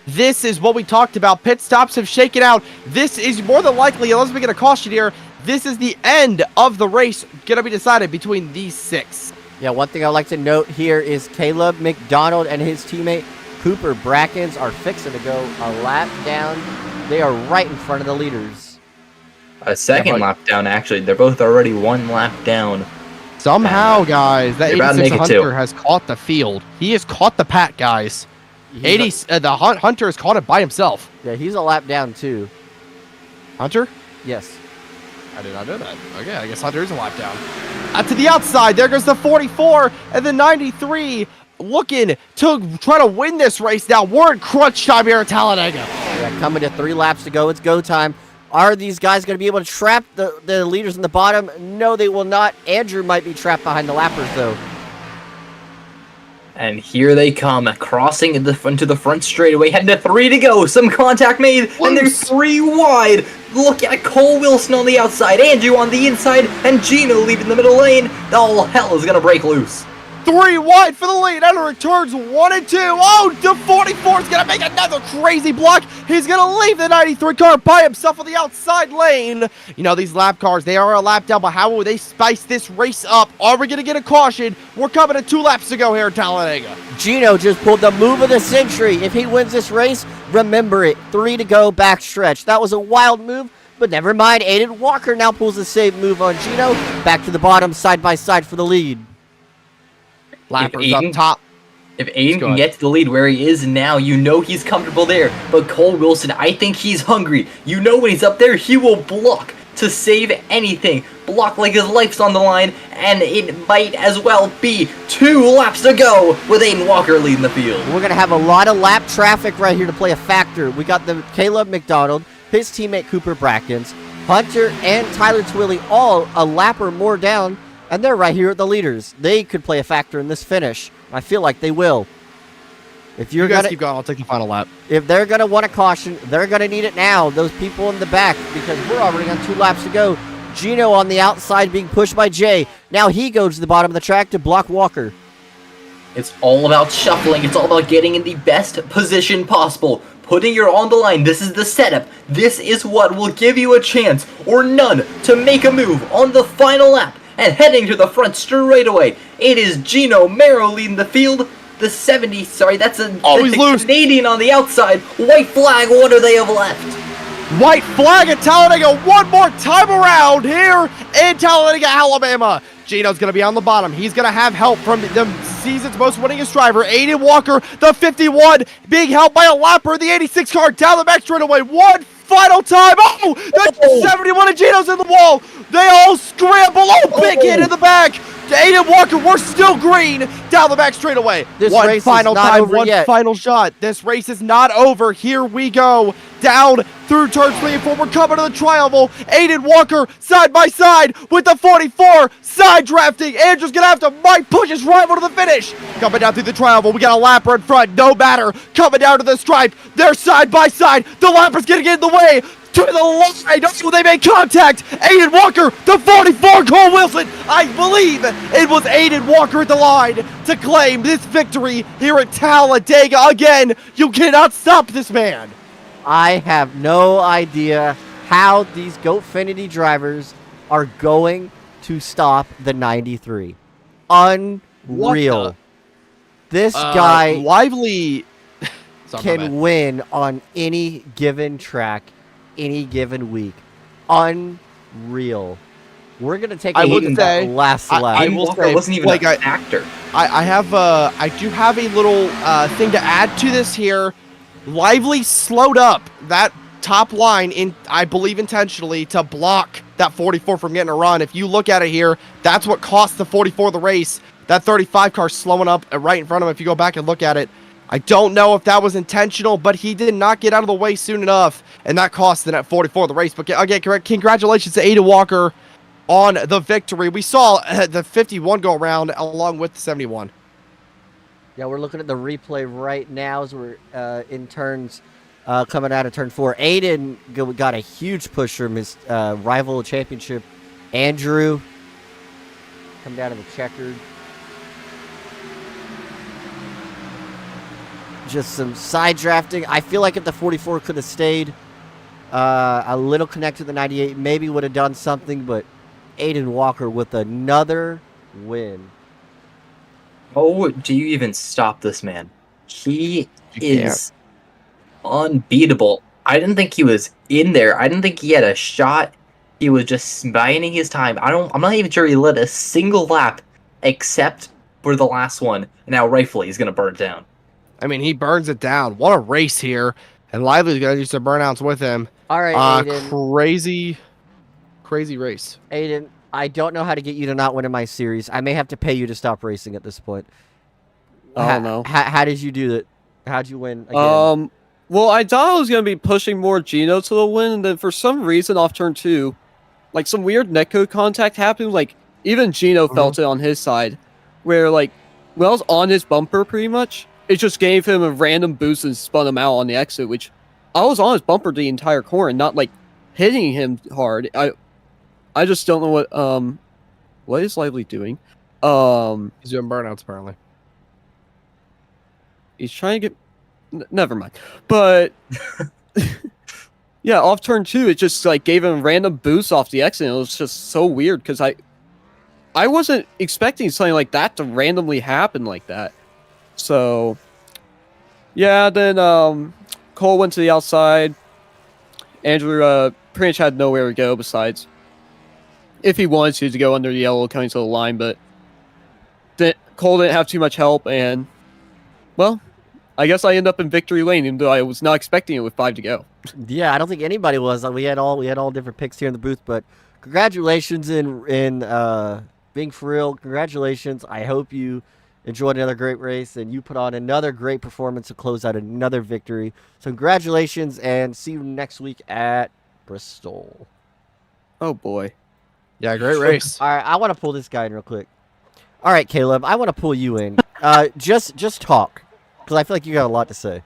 This is what we talked about. Pit stops have shaken out. This is more than likely, unless we get a caution here, this is the end of the race going to be decided between these 6. Yeah, one thing I'd like to note here is Caleb McDonald and his teammate Cooper Brackens are fixing to go a lap down. They are right in front of the leaders. A second lap down, actually. They're both already 1 lap down. Somehow, guys, that 86 Hunter has caught the field. He has caught the pack, guys. The Hunter has caught it by himself. Yeah, he's a lap down, too. Hunter? Yes. I did not know that. Okay, I guess Hunter is a lap down. To the outside, there goes the 44 and the 93. Looking to try to win this race now. We're in crunch time here at Talladega. Yeah, coming to 3 laps to go. It's go time. Are these guys going to be able to trap the leaders in the bottom? No, they will not. Andrew might be trapped behind the lappers, though. And here they come, crossing into the front straightaway, heading to 3 to go. Some contact made, and they're 3 wide. Look at Cole Wilson on the outside, Andrew on the inside, and Gino leaving the middle lane. All hell is going to break loose. 3 wide for the lead, and it returns 1 and 2. Oh, the 44 is going to make another crazy block. He's going to leave the 93 car by himself on the outside lane. You know, these lap cars, they are a lap down, but how will they spice this race up? Are we going to get a caution? We're coming to 2 laps to go here at Talladega. Gino just pulled the move of the century. If he wins this race, remember it. 3 to go, backstretch. That was a wild move, but never mind. Aiden Walker now pulls the same move on Gino. Back to the bottom, side by side for the lead. Lappers up top. If Aiden can get to the lead where he is now, you know he's comfortable there. But Cole Wilson, I think he's hungry. You know when he's up there, he will block to save anything. Block like his life's on the line, and it might as well be 2 laps to go with Aiden Walker leading the field. We're going to have a lot of lap traffic right here to play a factor. We got the Caleb McDonald, his teammate Cooper Brackens, Hunter and Tyler Twilley all a lap or more down, and they're right here at the leaders. They could play a factor in this finish. I feel like they will. If You guys keep going, I'll take the final lap. If they're going to want a caution, they're going to need it now, those people in the back, because we're already on 2 laps to go. Gino on the outside being pushed by Jay. Now he goes to the bottom of the track to block Walker. It's all about shuffling. It's all about getting in the best position possible. Putting your on the line. This is the setup. This is what will give you a chance, or none, to make a move on the final lap. And heading to the front straight away, it is Gino Mero leading the field. The 70, sorry, that's the Canadian on the outside. White flag, what do they have left? White flag at Talladega one more time around here in Talladega, Alabama. Gino's going to be on the bottom. He's going to have help from the season's most winningest driver, Aiden Walker, the 51, being helped by a lapper, the 86 car down the back straightaway. One final time. Oh, the 71 of Gino's in the wall. They all scramble. Oh, big hit in the back. Aiden Walker, we're still green down the back straightaway. This one race final is not time, over one yet. final shot. This race is not over. Here we go. Down through turn 3 and 4. We're coming to the tri-oval. Aiden Walker side by side with the 44. Side drafting. Andrew's going to have to might push his rival to the finish. Coming down through the tri-oval. We got a lapper in front. No matter. Coming down to the stripe. They're side by side. The lapper's going to get in the way. To the line. Oh, they made contact. Aiden Walker, the 44, Cole Wilson. I believe it was Aiden Walker at the line to claim this victory here at Talladega. Again, you cannot stop this man. I have no idea how these Goatfinity drivers are going to stop the 93. Unreal. This guy Lively can win on any given track, any given week. Unreal. We're gonna take a look at that last lap. I will say, wasn't even like, an actor. I do have a little thing to add to this here. Lively slowed up that top line in, I believe, intentionally to block that 44 from getting a run. If you look at it here, that's what cost the 44 the race. That 35 car slowing up right in front of him. If you go back and look at it, I don't know if that was intentional, but he did not get out of the way soon enough, and that cost the 44 the race. But again, congratulations to Aiden Walker on the victory. We saw the 51 go around along with the 71. Yeah, we're looking at the replay right now as we're in turns coming out of turn 4. Aiden got a huge push from his rival championship, Andrew. Come down to the checkered. Just some side drafting. I feel like if the 44 could have stayed a little connected to the 98, maybe would have done something, but Aiden Walker with another win. Oh, do you even stop this man? He is unbeatable. I didn't think he was in there. I didn't think he had a shot. He was just biding his time. I'm not even sure he led a single lap except for the last one. And now rightfully he's gonna burn it down. I mean, he burns it down. What a race here. And Lively's gonna do some burnouts with him. All right, Aiden. Crazy race. Aiden, I don't know how to get you to not win in my series. I may have to pay you to stop racing at this point. Oh, no. How did you do that? How'd you win again? Well, I thought I was going to be pushing more Gino to the win, and then for some reason off turn 2, like some weird netcode contact happened. Like, even Gino felt it on his side, where, like, when I was on his bumper pretty much, it just gave him a random boost and spun him out on the exit, which I was on his bumper the entire corner, not, like, hitting him hard. I just don't know what is Lively doing. He's doing burnouts apparently. He's trying to get. Never mind. But yeah, off turn 2, it just like gave him a random boost off the exit. It was just so weird because I wasn't expecting something like that to randomly happen like that. So yeah, then Cole went to the outside. Andrew pretty much had nowhere to go besides if he wanted to go under the yellow coming to the line, but Cole didn't have too much help, and well, I guess I end up in victory lane, even though I was not expecting it with 5 to go. Yeah, I don't think anybody was. We had all different picks here in the booth, but congratulations in being for real. Congratulations. I hope you enjoyed another great race and you put on another great performance to close out another victory. So congratulations and see you next week at Bristol. Oh boy. Yeah, great race. All right, I want to pull this guy in real quick. All right, Caleb, I want to pull you in. Just talk, because I feel like you got a lot to say.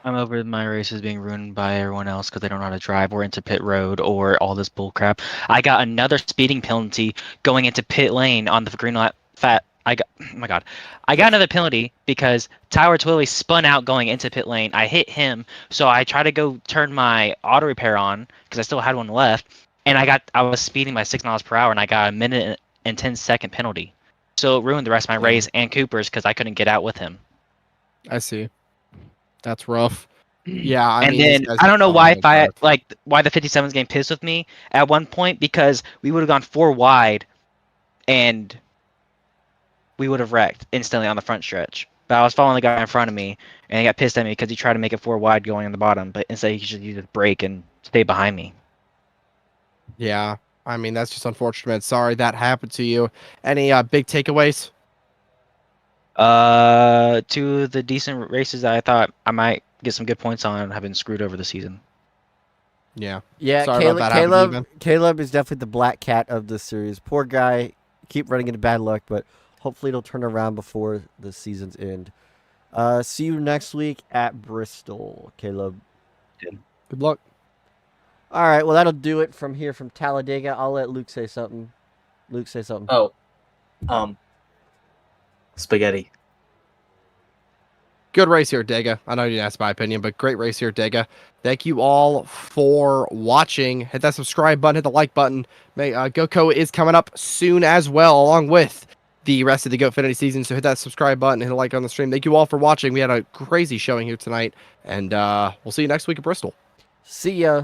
I'm over my races being ruined by everyone else because they don't know how to drive or into pit road or all this bull crap. I got another speeding penalty going into pit lane on the green light. Oh my god. I got another penalty because Tyler Twilly spun out going into pit lane. I hit him, so I tried to go turn my auto repair on because I still had one left, and I was speeding by 6 miles per hour, and I got a minute and 10-second penalty. So it ruined the rest of my race and Cooper's because I couldn't get out with him. I see. That's rough. Yeah, I and mean, then these guys I don't know why don't drive. why the 57's getting pissed with me at one point because we would have gone 4 wide, and we would have wrecked instantly on the front stretch. But I was following the guy in front of me, and he got pissed at me because he tried to make it 4 wide going on the bottom, but instead he should use a brake and stay behind me. Yeah, I mean, that's just unfortunate. Sorry that happened to you. Any big takeaways? 2 of the decent races that I thought I might get some good points on have been screwed over the season. Yeah. Yeah, Sorry about that happening to you, Ben. Caleb is definitely the black cat of this series. Poor guy, keep running into bad luck, but hopefully it'll turn around before the season's end. See you next week at Bristol, Caleb. Good luck. All right, well, that'll do it from here from Talladega. I'll let Luke say something. Luke, say something. Oh, spaghetti. Good race here, Dega. I know you didn't ask my opinion, but great race here, Dega. Thank you all for watching. Hit that subscribe button, hit the like button. GoCo is coming up soon as well, along with the rest of the Goatfinity season. So hit that subscribe button, hit a like on the stream. Thank you all for watching. We had a crazy showing here tonight, and we'll see you next week at Bristol. See ya.